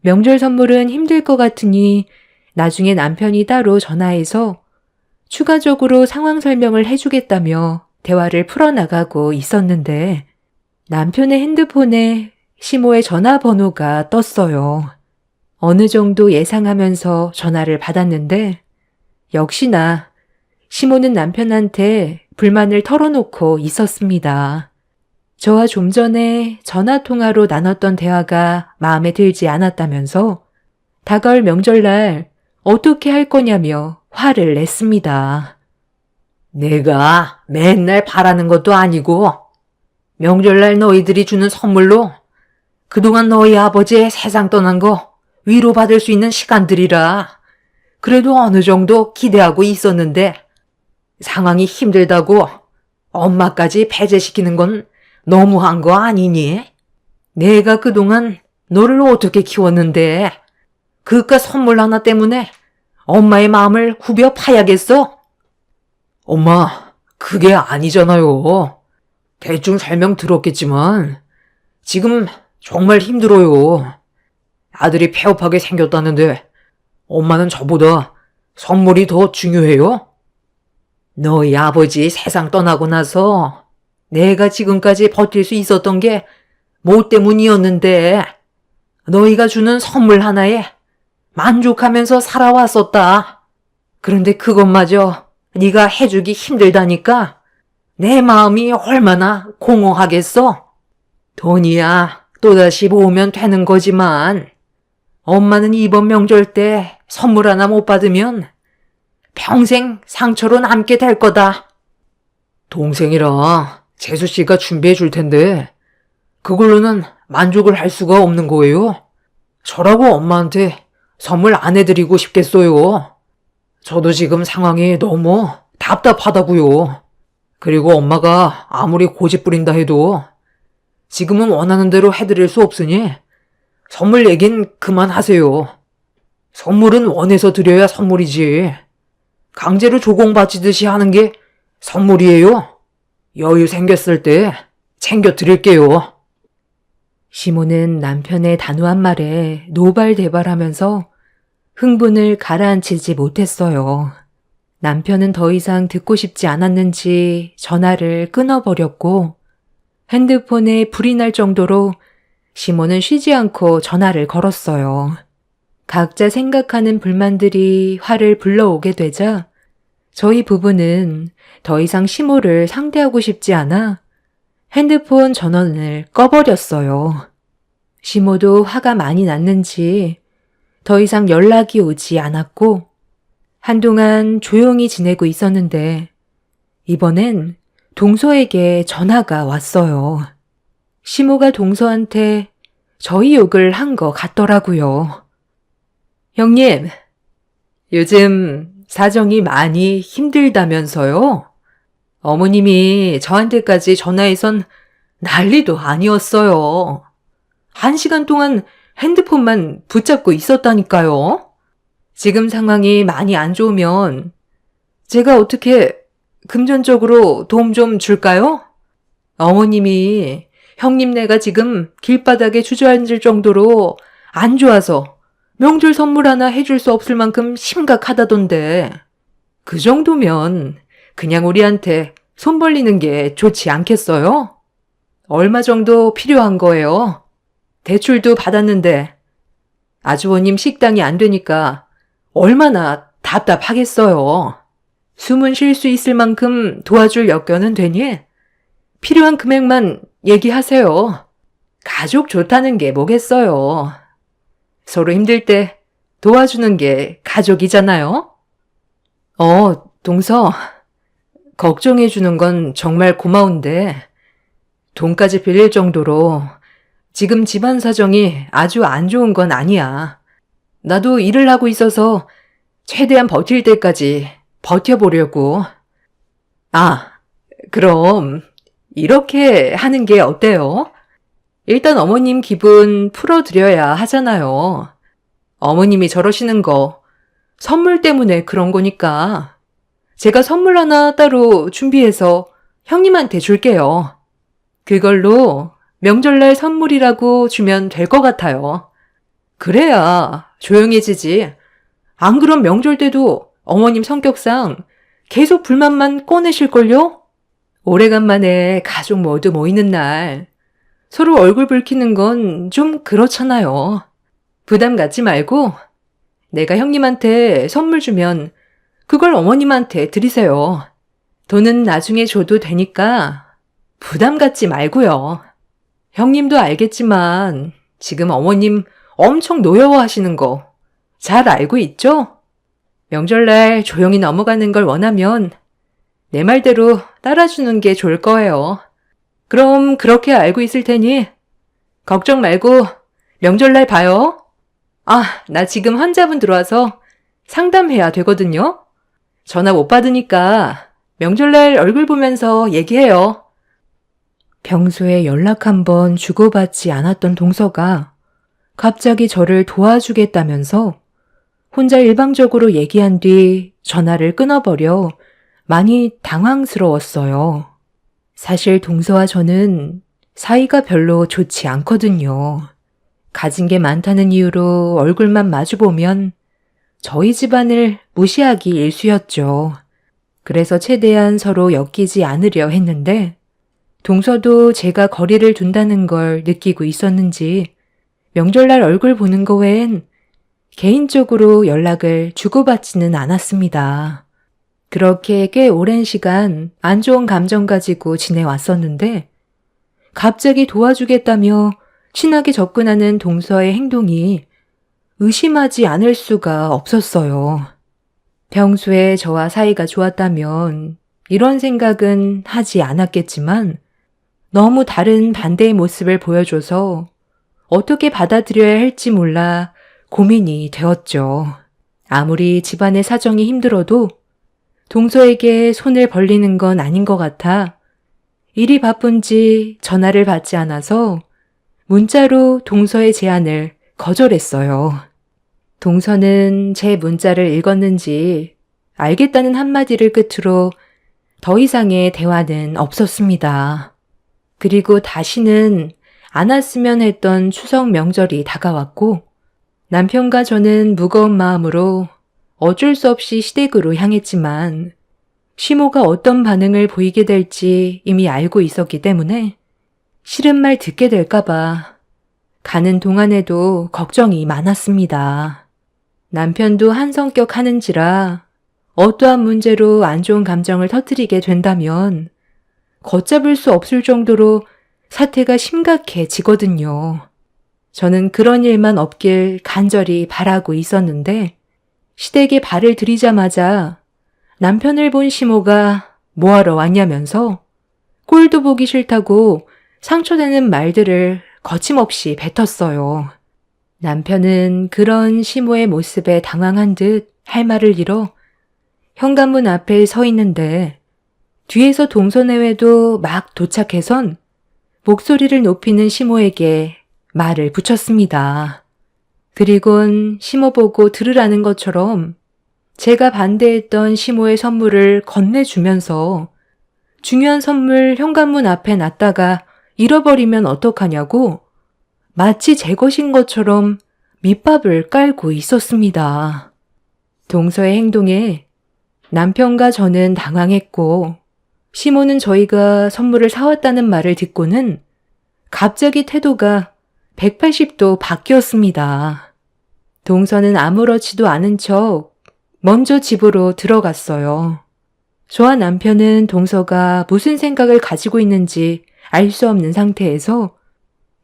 명절 선물은 힘들 것 같으니 나중에 남편이 따로 전화해서 추가적으로 상황 설명을 해주겠다며 대화를 풀어나가고 있었는데 남편의 핸드폰에 시모의 전화번호가 떴어요. 어느 정도 예상하면서 전화를 받았는데 역시나 시모는 남편한테 불만을 털어놓고 있었습니다. 저와 좀 전에 전화통화로 나눴던 대화가 마음에 들지 않았다면서 다가올 명절날 어떻게 할 거냐며 화를 냈습니다. 내가 맨날 바라는 것도 아니고 명절날 너희들이 주는 선물로 그동안 너희 아버지의 세상 떠난 거 위로받을 수 있는 시간들이라 그래도 어느 정도 기대하고 있었는데 상황이 힘들다고 엄마까지 배제시키는 건 너무한 거 아니니? 내가 그동안 너를 어떻게 키웠는데 그깟 선물 하나 때문에 엄마의 마음을 후벼 파야겠어? 엄마, 그게 아니잖아요. 대충 설명 들었겠지만 지금 정말 힘들어요. 아들이 폐업하게 생겼다는데 엄마는 저보다 선물이 더 중요해요? 너희 아버지 세상 떠나고 나서 내가 지금까지 버틸 수 있었던 게 뭐 때문이었는데 너희가 주는 선물 하나에 만족하면서 살아왔었다. 그런데 그것마저 네가 해주기 힘들다니까 내 마음이 얼마나 공허하겠어. 돈이야 또다시 모으면 되는 거지만 엄마는 이번 명절 때 선물 하나 못 받으면 평생 상처로 남게 될 거다. 동생이랑 재수 씨가 준비해 줄 텐데 그걸로는 만족을 할 수가 없는 거예요. 저라고 엄마한테 선물 안 해드리고 싶겠어요. 저도 지금 상황이 너무 답답하다고요. 그리고 엄마가 아무리 고집 부린다 해도 지금은 원하는 대로 해드릴 수 없으니 선물 얘긴 그만하세요. 선물은 원해서 드려야 선물이지. 강제로 조공바치듯이 하는 게 선물이에요. 여유 생겼을 때 챙겨 드릴게요. 시모는 남편의 단호한 말에 노발대발하면서 흥분을 가라앉히지 못했어요. 남편은 더 이상 듣고 싶지 않았는지 전화를 끊어버렸고 핸드폰에 불이 날 정도로 시모는 쉬지 않고 전화를 걸었어요. 각자 생각하는 불만들이 화를 불러오게 되자 저희 부부는 더 이상 시모를 상대하고 싶지 않아 핸드폰 전원을 꺼버렸어요. 시모도 화가 많이 났는지 더 이상 연락이 오지 않았고 한동안 조용히 지내고 있었는데 이번엔 동서에게 전화가 왔어요. 시모가 동서한테 저희 욕을 한 것 같더라고요. 형님, 요즘 사정이 많이 힘들다면서요? 어머님이 저한테까지 전화해선 난리도 아니었어요. 1시간 동안 핸드폰만 붙잡고 있었다니까요. 지금 상황이 많이 안 좋으면 제가 어떻게 금전적으로 도움 좀 줄까요? 어머님이 형님네가 지금 길바닥에 주저앉을 정도로 안 좋아서 명절 선물 하나 해줄 수 없을 만큼 심각하다던데 그 정도면 그냥 우리한테 손 벌리는 게 좋지 않겠어요? 얼마 정도 필요한 거예요? 대출도 받았는데 아주버님 식당이 안 되니까 얼마나 답답하겠어요. 숨은 쉴 수 있을 만큼 도와줄 여건은 되니 필요한 금액만 얘기하세요. 가족 좋다는 게 뭐겠어요. 서로 힘들 때 도와주는 게 가족이잖아요. 동서, 걱정해 주는 건 정말 고마운데 돈까지 빌릴 정도로 지금 집안 사정이 아주 안 좋은 건 아니야. 나도 일을 하고 있어서 최대한 버틸 때까지 버텨보려고. 그럼 이렇게 하는 게 어때요? 일단 어머님 기분 풀어드려야 하잖아요. 어머님이 저러시는 거 선물 때문에 그런 거니까 제가 선물 하나 따로 준비해서 형님한테 줄게요. 그걸로 명절날 선물이라고 주면 될 것 같아요. 그래야 조용해지지. 안 그럼 명절 때도 어머님 성격상 계속 불만만 꺼내실걸요? 오래간만에 가족 모두 모이는 날 서로 얼굴 붉히는 건 좀 그렇잖아요. 부담 갖지 말고 내가 형님한테 선물 주면 그걸 어머님한테 드리세요. 돈은 나중에 줘도 되니까 부담 갖지 말고요. 형님도 알겠지만 지금 어머님 엄청 노여워하시는 거 잘 알고 있죠? 명절날 조용히 넘어가는 걸 원하면 내 말대로 따라주는 게 좋을 거예요. 그럼 그렇게 알고 있을 테니 걱정 말고 명절날 봐요. 나 지금 환자분 들어와서 상담해야 되거든요. 전화 못 받으니까 명절날 얼굴 보면서 얘기해요. 평소에 연락 한번 주고받지 않았던 동서가 갑자기 저를 도와주겠다면서 혼자 일방적으로 얘기한 뒤 전화를 끊어버려 많이 당황스러웠어요. 사실 동서와 저는 사이가 별로 좋지 않거든요. 가진 게 많다는 이유로 얼굴만 마주보면 저희 집안을 무시하기 일쑤였죠. 그래서 최대한 서로 엮이지 않으려 했는데 동서도 제가 거리를 둔다는 걸 느끼고 있었는지 명절날 얼굴 보는 거 외엔 개인적으로 연락을 주고받지는 않았습니다. 그렇게 꽤 오랜 시간 안 좋은 감정 가지고 지내왔었는데 갑자기 도와주겠다며 친하게 접근하는 동서의 행동이 의심하지 않을 수가 없었어요. 평소에 저와 사이가 좋았다면 이런 생각은 하지 않았겠지만 너무 다른 반대의 모습을 보여줘서 어떻게 받아들여야 할지 몰라 고민이 되었죠. 아무리 집안의 사정이 힘들어도 동서에게 손을 벌리는 건 아닌 것 같아 일이 바쁜지 전화를 받지 않아서 문자로 동서의 제안을 거절했어요. 동서는 제 문자를 읽었는지 알겠다는 한마디를 끝으로 더 이상의 대화는 없었습니다. 그리고 다시는 안 왔으면 했던 추석 명절이 다가왔고 남편과 저는 무거운 마음으로 어쩔 수 없이 시댁으로 향했지만 시모가 어떤 반응을 보이게 될지 이미 알고 있었기 때문에 싫은 말 듣게 될까봐 가는 동안에도 걱정이 많았습니다. 남편도 한 성격 하는지라 어떠한 문제로 안 좋은 감정을 터뜨리게 된다면 걷잡을 수 없을 정도로 사태가 심각해지거든요. 저는 그런 일만 없길 간절히 바라고 있었는데 시댁에 발을 들이자마자 남편을 본 시모가 뭐하러 왔냐면서 꼴도 보기 싫다고 상처되는 말들을 거침없이 뱉었어요. 남편은 그런 시모의 모습에 당황한 듯 할 말을 잃어 현관문 앞에 서 있는데 뒤에서 동서내외도 막 도착해선 목소리를 높이는 시모에게 말을 붙였습니다. 그리곤 시모 보고 들으라는 것처럼 제가 반대했던 시모의 선물을 건네주면서 중요한 선물 현관문 앞에 놨다가 잃어버리면 어떡하냐고 마치 제 것인 것처럼 밑밥을 깔고 있었습니다. 동서의 행동에 남편과 저는 당황했고 시모는 저희가 선물을 사왔다는 말을 듣고는 갑자기 태도가 180도 바뀌었습니다. 동서는 아무렇지도 않은 척 먼저 집으로 들어갔어요. 저와 남편은 동서가 무슨 생각을 가지고 있는지 알 수 없는 상태에서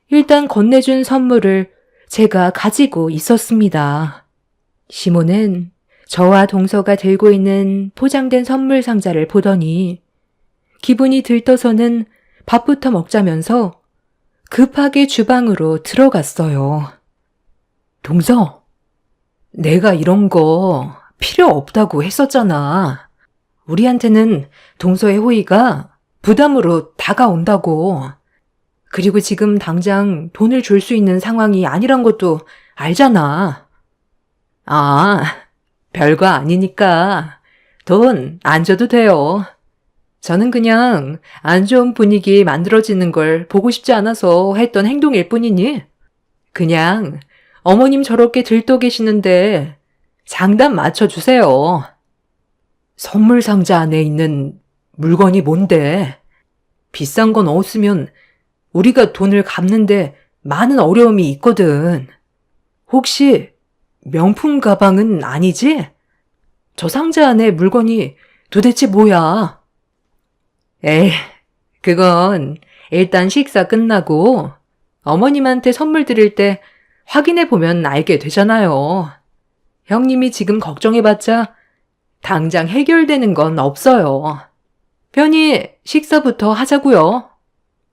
일단 건네준 선물을 제가 가지고 있었습니다. 시모는 저와 동서가 들고 있는 포장된 선물 상자를 보더니 기분이 들떠서는 밥부터 먹자면서 급하게 주방으로 들어갔어요. 동서, 내가 이런 거 필요 없다고 했었잖아. 우리한테는 동서의 호의가 부담으로 다가온다고. 그리고 지금 당장 돈을 줄 수 있는 상황이 아니란 것도 알잖아. 아, 별거 아니니까 돈 안 줘도 돼요. 저는 그냥 안 좋은 분위기 만들어지는 걸 보고 싶지 않아서 했던 행동일 뿐이니 그냥 어머님 저렇게 들떠 계시는데 장단 맞춰주세요. 선물 상자 안에 있는 물건이 뭔데? 비싼 건 없으면 우리가 돈을 갚는데 많은 어려움이 있거든. 혹시 명품 가방은 아니지? 저 상자 안에 물건이 도대체 뭐야? 에이, 그건 일단 식사 끝나고 어머님한테 선물 드릴 때 확인해 보면 알게 되잖아요. 형님이 지금 걱정해봤자 당장 해결되는 건 없어요. 편히 식사부터 하자고요.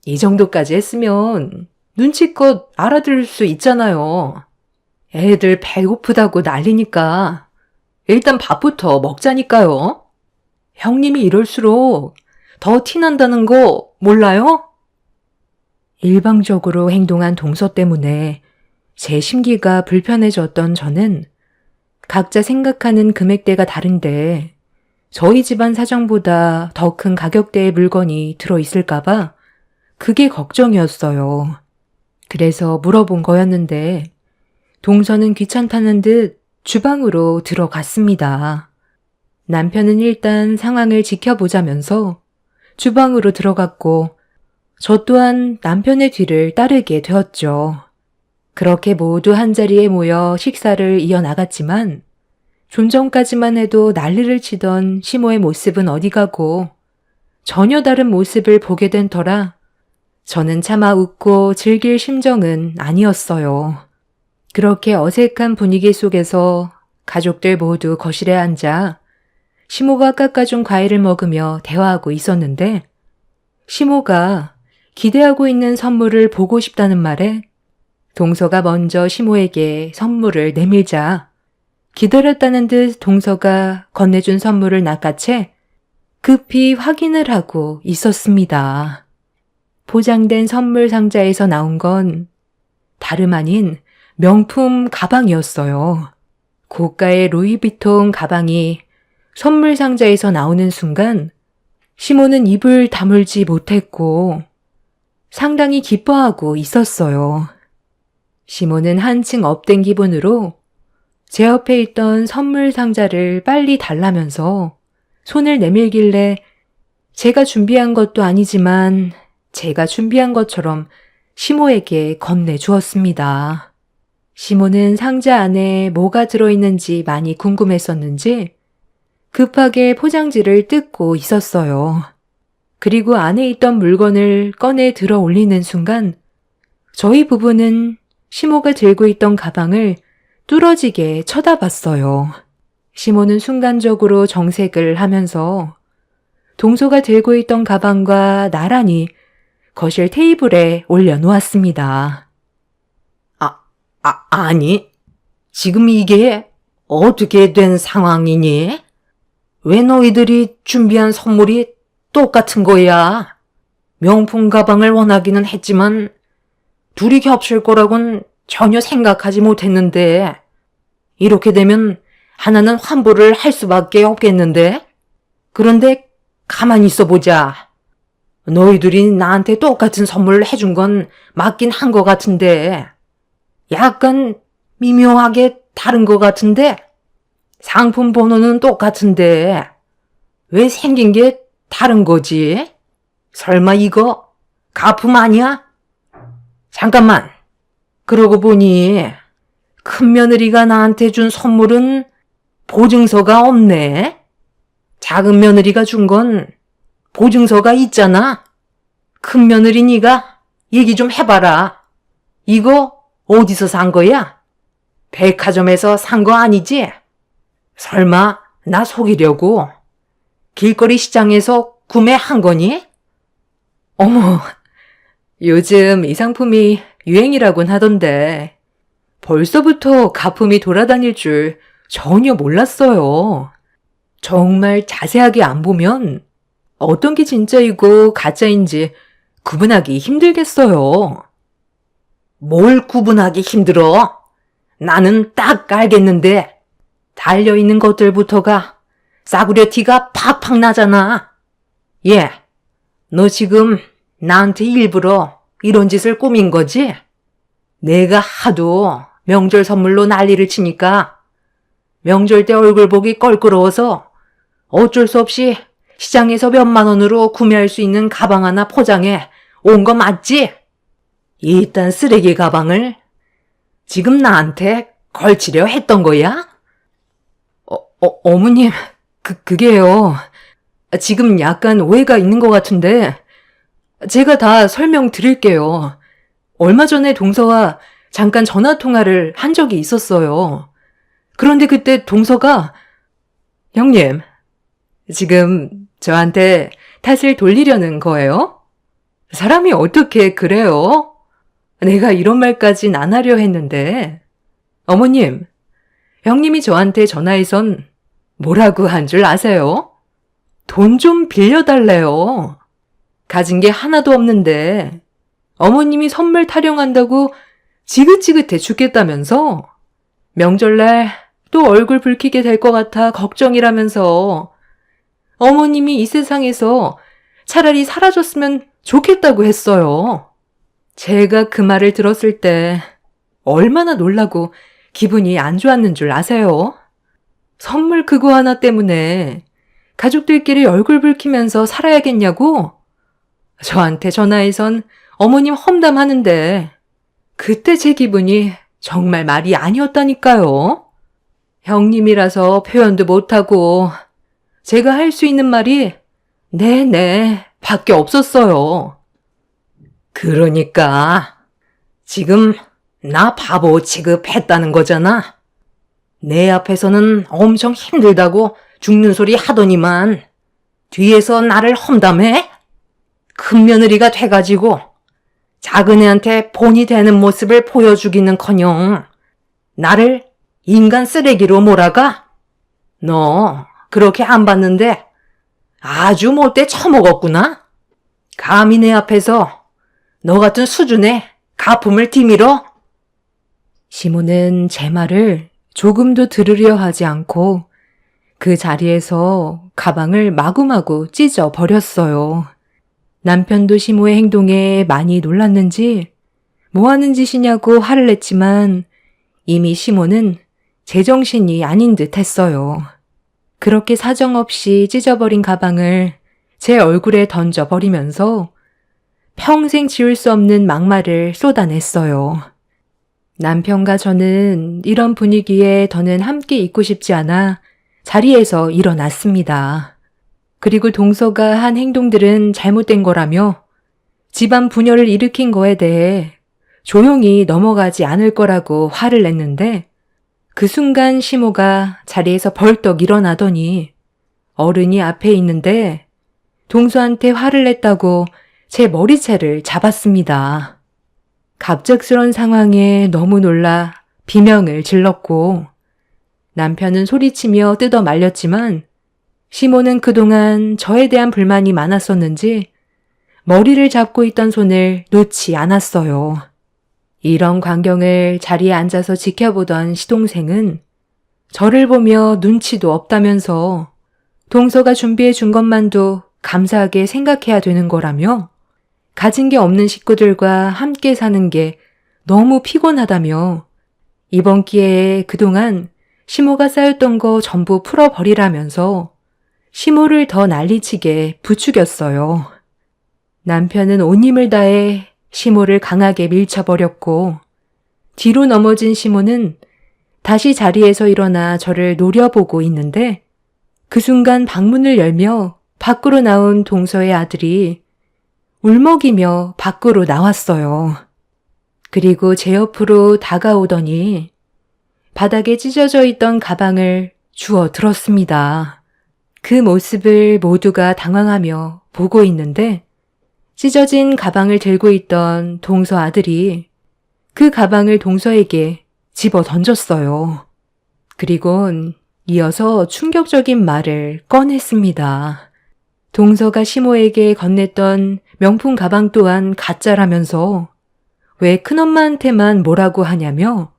이 정도까지 했으면 눈치껏 알아들을 수 있잖아요. 애들 배고프다고 난리니까 일단 밥부터 먹자니까요. 형님이 이럴수록 더 티난다는 거 몰라요? 일방적으로 행동한 동서 때문에 제 심기가 불편해졌던 저는 각자 생각하는 금액대가 다른데 저희 집안 사정보다 더 큰 가격대의 물건이 들어있을까봐 그게 걱정이었어요. 그래서 물어본 거였는데 동서는 귀찮다는 듯 주방으로 들어갔습니다. 남편은 일단 상황을 지켜보자면서 주방으로 들어갔고 저 또한 남편의 뒤를 따르게 되었죠. 그렇게 모두 한자리에 모여 식사를 이어나갔지만 좀 전까지만 해도 난리를 치던 시모의 모습은 어디 가고 전혀 다른 모습을 보게 된 터라 저는 차마 웃고 즐길 심정은 아니었어요. 그렇게 어색한 분위기 속에서 가족들 모두 거실에 앉아 시모가 깎아준 과일을 먹으며 대화하고 있었는데 시모가 기대하고 있는 선물을 보고 싶다는 말에 동서가 먼저 시모에게 선물을 내밀자 기다렸다는 듯 동서가 건네준 선물을 낚아채 급히 확인을 하고 있었습니다. 포장된 선물 상자에서 나온 건 다름 아닌 명품 가방이었어요. 고가의 루이비통 가방이 선물 상자에서 나오는 순간 시모는 입을 다물지 못했고 상당히 기뻐하고 있었어요. 시모는 한층 업된 기분으로 제 옆에 있던 선물 상자를 빨리 달라면서 손을 내밀길래 제가 준비한 것도 아니지만 제가 준비한 것처럼 시모에게 건네주었습니다. 시모는 상자 안에 뭐가 들어있는지 많이 궁금했었는지 급하게 포장지를 뜯고 있었어요. 그리고 안에 있던 물건을 꺼내 들어 올리는 순간 저희 부부는 시모가 들고 있던 가방을 뚫어지게 쳐다봤어요. 시모는 순간적으로 정색을 하면서 동서가 들고 있던 가방과 나란히 거실 테이블에 올려놓았습니다. 아니, 지금 이게 어떻게 된 상황이니? 왜 너희들이 준비한 선물이 똑같은 거야? 명품 가방을 원하기는 했지만 둘이 겹칠 거라곤 전혀 생각하지 못했는데 이렇게 되면 하나는 환불을 할 수밖에 없겠는데? 그런데 가만히 있어 보자. 너희들이 나한테 똑같은 선물을 해준 건 맞긴 한 것 같은데 약간 미묘하게 다른 것 같은데 상품 번호는 똑같은데 왜 생긴 게 다른 거지? 설마 이거 가품 아니야? 잠깐만. 그러고 보니 큰 며느리가 나한테 준 선물은 보증서가 없네. 작은 며느리가 준 건 보증서가 있잖아. 큰 며느리 네가 얘기 좀 해봐라. 이거 어디서 산 거야? 백화점에서 산 거 아니지? 설마 나 속이려고 길거리 시장에서 구매한 거니? 어머, 요즘 이 상품이 유행이라곤 하던데 벌써부터 가품이 돌아다닐 줄 전혀 몰랐어요. 정말 자세하게 안 보면 어떤 게 진짜이고 가짜인지 구분하기 힘들겠어요. 뭘 구분하기 힘들어? 나는 딱 알겠는데 달려있는 것들부터가 싸구려 티가 팍팍 나잖아. 얘, 너 지금 나한테 일부러 이런 짓을 꾸민 거지? 내가 하도 명절 선물로 난리를 치니까 명절 때 얼굴 보기 껄끄러워서 어쩔 수 없이 시장에서 몇만 원으로 구매할 수 있는 가방 하나 포장해 온 거 맞지? 이딴 쓰레기 가방을 지금 나한테 걸치려 했던 거야? 어머님, 그게요. 지금 약간 오해가 있는 것 같은데 제가 다 설명드릴게요. 얼마 전에 동서와 잠깐 전화 통화를 한 적이 있었어요. 그런데 그때 동서가 형님, 지금 저한테 탓을 돌리려는 거예요? 사람이 어떻게 그래요? 내가 이런 말까진 안 하려 했는데. 어머님, 형님이 저한테 전화해선 뭐라고 한 줄 아세요? 돈 좀 빌려달래요. 가진 게 하나도 없는데 어머님이 선물 타령한다고 지긋지긋해 죽겠다면서 명절날 또 얼굴 붉히게 될 것 같아 걱정이라면서 어머님이 이 세상에서 차라리 사라졌으면 좋겠다고 했어요. 제가 그 말을 들었을 때 얼마나 놀라고 기분이 안 좋았는 줄 아세요? 선물 그거 하나 때문에 가족들끼리 얼굴 붉히면서 살아야겠냐고? 저한테 전화해선 어머님 험담하는데 그때 제 기분이 정말 말이 아니었다니까요. 형님이라서 표현도 못하고 제가 할 수 있는 말이 네네 밖에 없었어요. 그러니까 지금 나 바보 취급했다는 거잖아. 내 앞에서는 엄청 힘들다고 죽는 소리 하더니만 뒤에서 나를 험담해? 큰 며느리가 돼가지고 작은 애한테 본이 되는 모습을 보여주기는커녕 나를 인간 쓰레기로 몰아가? 너 그렇게 안 봤는데 아주 못돼 처먹었구나? 감히 내 앞에서 너 같은 수준의 가품을 뒤밀어? 시모는 제 말을 조금도 들으려 하지 않고 그 자리에서 가방을 마구마구 찢어 버렸어요. 남편도 시모의 행동에 많이 놀랐는지 뭐 하는 짓이냐고 화를 냈지만 이미 시모는 제정신이 아닌 듯 했어요. 그렇게 사정없이 찢어버린 가방을 제 얼굴에 던져버리면서 평생 지울 수 없는 막말을 쏟아냈어요. 남편과 저는 이런 분위기에 더는 함께 있고 싶지 않아 자리에서 일어났습니다. 그리고 동서가 한 행동들은 잘못된 거라며 집안 분열을 일으킨 거에 대해 조용히 넘어가지 않을 거라고 화를 냈는데 그 순간 시모가 자리에서 벌떡 일어나더니 어른이 앞에 있는데 동서한테 화를 냈다고 제 머리채를 잡았습니다. 갑작스런 상황에 너무 놀라 비명을 질렀고 남편은 소리치며 뜯어 말렸지만 시모는 그동안 저에 대한 불만이 많았었는지 머리를 잡고 있던 손을 놓지 않았어요. 이런 광경을 자리에 앉아서 지켜보던 시동생은 저를 보며 눈치도 없다면서 동서가 준비해 준 것만도 감사하게 생각해야 되는 거라며 가진 게 없는 식구들과 함께 사는 게 너무 피곤하다며 이번 기회에 그동안 시모가 쌓였던 거 전부 풀어버리라면서 시모를 더 난리치게 부추겼어요. 남편은 온 힘을 다해 시모를 강하게 밀쳐버렸고 뒤로 넘어진 시모는 다시 자리에서 일어나 저를 노려보고 있는데 그 순간 방문을 열며 밖으로 나온 동서의 아들이 울먹이며 밖으로 나왔어요. 그리고 제 옆으로 다가오더니 바닥에 찢어져 있던 가방을 주워 들었습니다. 그 모습을 모두가 당황하며 보고 있는데 찢어진 가방을 들고 있던 동서 아들이 그 가방을 동서에게 집어 던졌어요. 그리곤 이어서 충격적인 말을 꺼냈습니다. 동서가 시모에게 건넸던 명품 가방 또한 가짜라면서 왜 큰엄마한테만 뭐라고 하냐며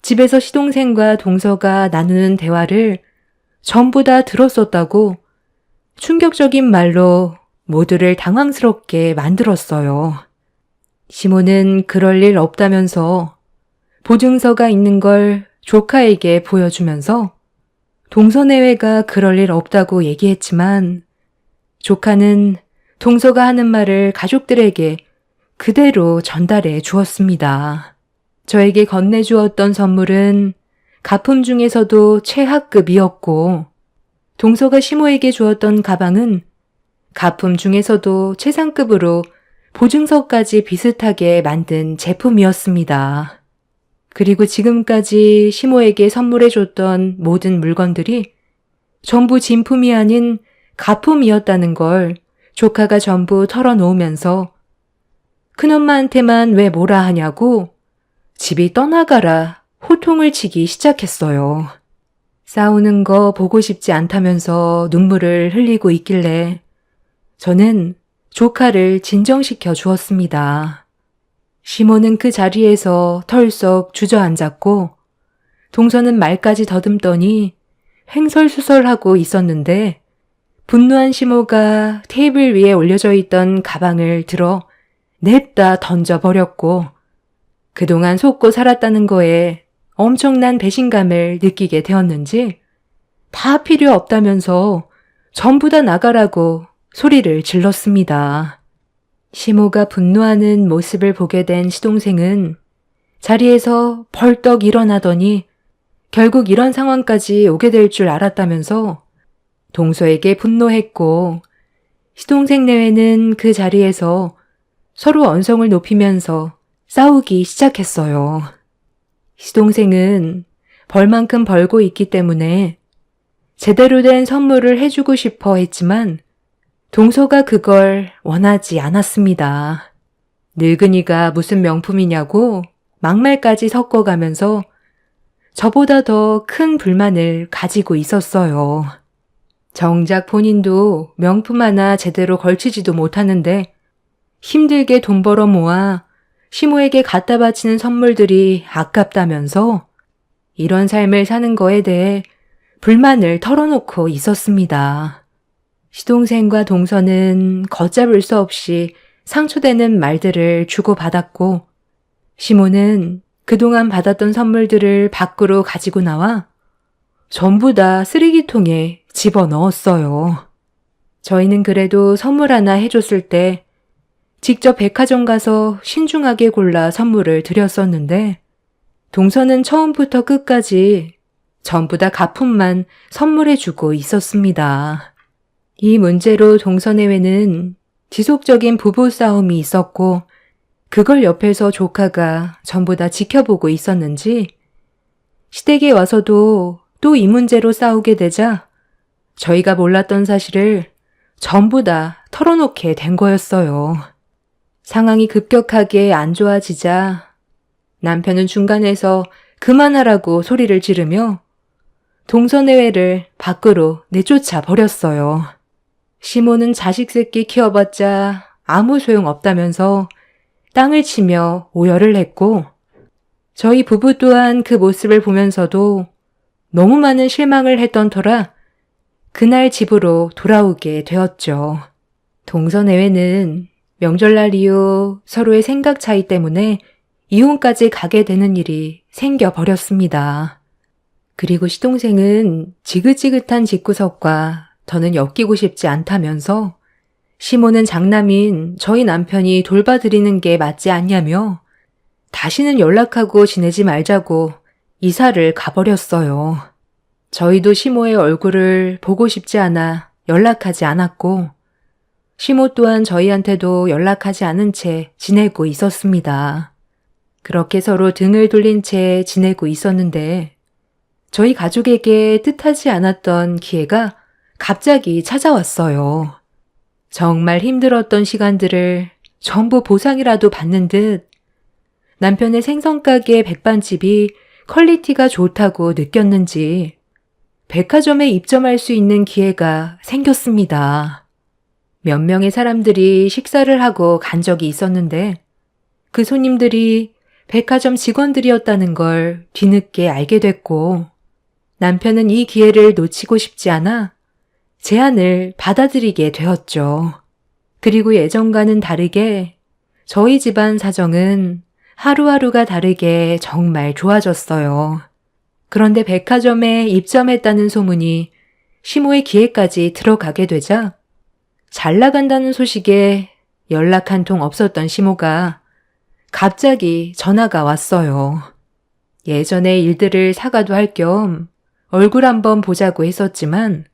집에서 시동생과 동서가 나누는 대화를 전부 다 들었었다고 충격적인 말로 모두를 당황스럽게 만들었어요. 시모는 그럴 일 없다면서 보증서가 있는 걸 조카에게 보여주면서 동서내외가 그럴 일 없다고 얘기했지만 조카는 동서가 하는 말을 가족들에게 그대로 전달해 주었습니다. 저에게 건네주었던 선물은 가품 중에서도 최하급이었고 동서가 시모에게 주었던 가방은 가품 중에서도 최상급으로 보증서까지 비슷하게 만든 제품이었습니다. 그리고 지금까지 시모에게 선물해줬던 모든 물건들이 전부 진품이 아닌 가품이었다는 걸 조카가 전부 털어놓으면서 큰엄마한테만 왜 뭐라 하냐고 집이 떠나가라 호통을 치기 시작했어요. 싸우는 거 보고 싶지 않다면서 눈물을 흘리고 있길래 저는 조카를 진정시켜 주었습니다. 시모는 그 자리에서 털썩 주저앉았고 동서는 말까지 더듬더니 횡설수설하고 있었는데 분노한 시모가 테이블 위에 올려져 있던 가방을 들어 냅다 던져버렸고 그동안 속고 살았다는 거에 엄청난 배신감을 느끼게 되었는지 다 필요 없다면서 전부 다 나가라고 소리를 질렀습니다. 시모가 분노하는 모습을 보게 된 시동생은 자리에서 벌떡 일어나더니 결국 이런 상황까지 오게 될 줄 알았다면서 동서에게 분노했고 시동생 내외는 그 자리에서 서로 언성을 높이면서 싸우기 시작했어요. 시동생은 벌만큼 벌고 있기 때문에 제대로 된 선물을 해주고 싶어 했지만 동서가 그걸 원하지 않았습니다. 늙은이가 무슨 명품이냐고 막말까지 섞어가면서 저보다 더 큰 불만을 가지고 있었어요. 정작 본인도 명품 하나 제대로 걸치지도 못하는데 힘들게 돈 벌어 모아 시모에게 갖다 바치는 선물들이 아깝다면서 이런 삶을 사는 거에 대해 불만을 털어놓고 있었습니다. 시동생과 동서는 걷잡을 수 없이 상처되는 말들을 주고받았고, 시모는 그동안 받았던 선물들을 밖으로 가지고 나와 전부 다 쓰레기통에 집어넣었어요. 저희는 그래도 선물 하나 해줬을 때 직접 백화점 가서 신중하게 골라 선물을 드렸었는데, 동서는 처음부터 끝까지 전부 다 가품만 선물해주고 있었습니다. 이 문제로 동서 내외는 지속적인 부부싸움이 있었고, 그걸 옆에서 조카가 전부 다 지켜보고 있었는지 시댁에 와서도 또 이 문제로 싸우게 되자 저희가 몰랐던 사실을 전부 다 털어놓게 된 거였어요. 상황이 급격하게 안 좋아지자 남편은 중간에서 그만하라고 소리를 지르며 동서내외를 밖으로 내쫓아 버렸어요. 시모는 자식 새끼 키워봤자 아무 소용 없다면서 땅을 치며 오열을 했고, 저희 부부 또한 그 모습을 보면서도 너무 많은 실망을 했던 터라 그날 집으로 돌아오게 되었죠. 동서내외는 명절날 이후 서로의 생각 차이 때문에 이혼까지 가게 되는 일이 생겨버렸습니다. 그리고 시동생은 지긋지긋한 집구석과 더는 엮이고 싶지 않다면서 시모는 장남인 저희 남편이 돌봐드리는 게 맞지 않냐며 다시는 연락하고 지내지 말자고 이사를 가버렸어요. 저희도 시모의 얼굴을 보고 싶지 않아 연락하지 않았고, 시모 또한 저희한테도 연락하지 않은 채 지내고 있었습니다. 그렇게 서로 등을 돌린 채 지내고 있었는데, 저희 가족에게 뜻하지 않았던 기회가 갑자기 찾아왔어요. 정말 힘들었던 시간들을 전부 보상이라도 받는 듯 남편의 생선가게 백반집이 퀄리티가 좋다고 느꼈는지 백화점에 입점할 수 있는 기회가 생겼습니다. 몇 명의 사람들이 식사를 하고 간 적이 있었는데 그 손님들이 백화점 직원들이었다는 걸 뒤늦게 알게 됐고, 남편은 이 기회를 놓치고 싶지 않아 제안을 받아들이게 되었죠. 그리고 예전과는 다르게 저희 집안 사정은 하루하루가 다르게 정말 좋아졌어요. 그런데 백화점에 입점했다는 소문이 시모의 귀에까지 들어가게 되자 잘 나간다는 소식에 연락 한 통 없었던 시모가 갑자기 전화가 왔어요. 예전의 일들을 사과도 할 겸 얼굴 한번 보자고 했었지만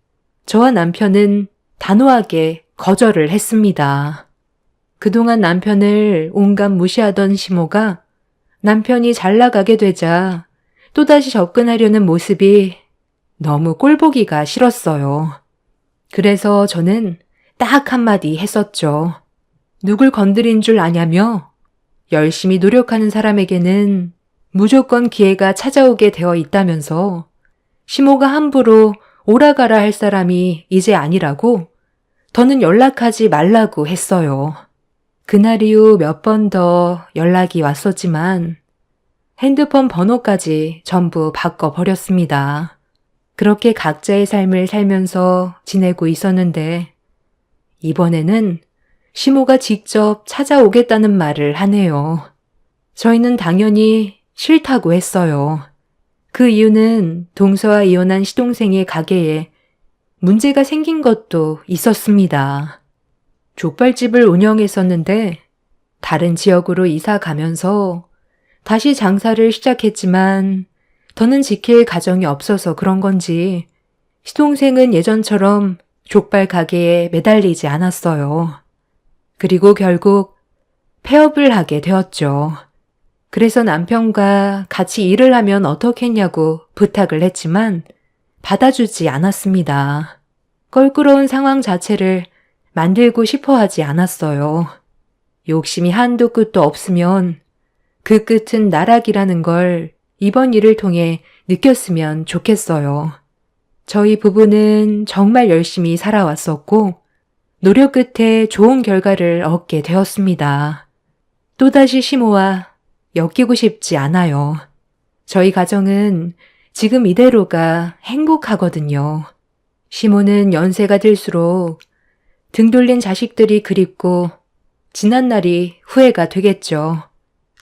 저와 남편은 단호하게 거절을 했습니다. 그동안 남편을 온갖 무시하던 시모가 남편이 잘 나가게 되자 또다시 접근하려는 모습이 너무 꼴보기가 싫었어요. 그래서 저는 딱 한마디 했었죠. 누굴 건드린 줄 아냐며 열심히 노력하는 사람에게는 무조건 기회가 찾아오게 되어 있다면서 시모가 함부로 오라가라 할 사람이 이제 아니라고 더는 연락하지 말라고 했어요. 그날 이후 몇 번 더 연락이 왔었지만 핸드폰 번호까지 전부 바꿔버렸습니다. 그렇게 각자의 삶을 살면서 지내고 있었는데 이번에는 시모가 직접 찾아오겠다는 말을 하네요. 저희는 당연히 싫다고 했어요. 그 이유는 동서와 이혼한 시동생의 가게에 문제가 생긴 것도 있었습니다. 족발집을 운영했었는데 다른 지역으로 이사 가면서 다시 장사를 시작했지만 더는 지킬 가정이 없어서 그런 건지 시동생은 예전처럼 족발 가게에 매달리지 않았어요. 그리고 결국 폐업을 하게 되었죠. 그래서 남편과 같이 일을 하면 어떻겠냐고 부탁을 했지만 받아주지 않았습니다. 껄끄러운 상황 자체를 만들고 싶어 하지 않았어요. 욕심이 한도 끝도 없으면 그 끝은 나락이라는 걸 이번 일을 통해 느꼈으면 좋겠어요. 저희 부부는 정말 열심히 살아왔었고 노력 끝에 좋은 결과를 얻게 되었습니다. 또다시 시모와 엮이고 싶지 않아요. 저희 가정은 지금 이대로가 행복하거든요. 시모는 연세가 들수록 등 돌린 자식들이 그립고 지난 날이 후회가 되겠죠.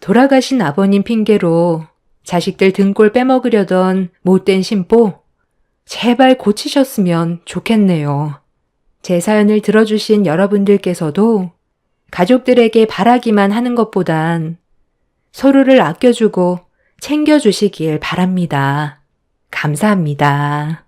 돌아가신 아버님 핑계로 자식들 등골 빼먹으려던 못된 심보, 제발 고치셨으면 좋겠네요. 제 사연을 들어주신 여러분들께서도 가족들에게 바라기만 하는 것보단 서로를 아껴주고 챙겨주시길 바랍니다. 감사합니다.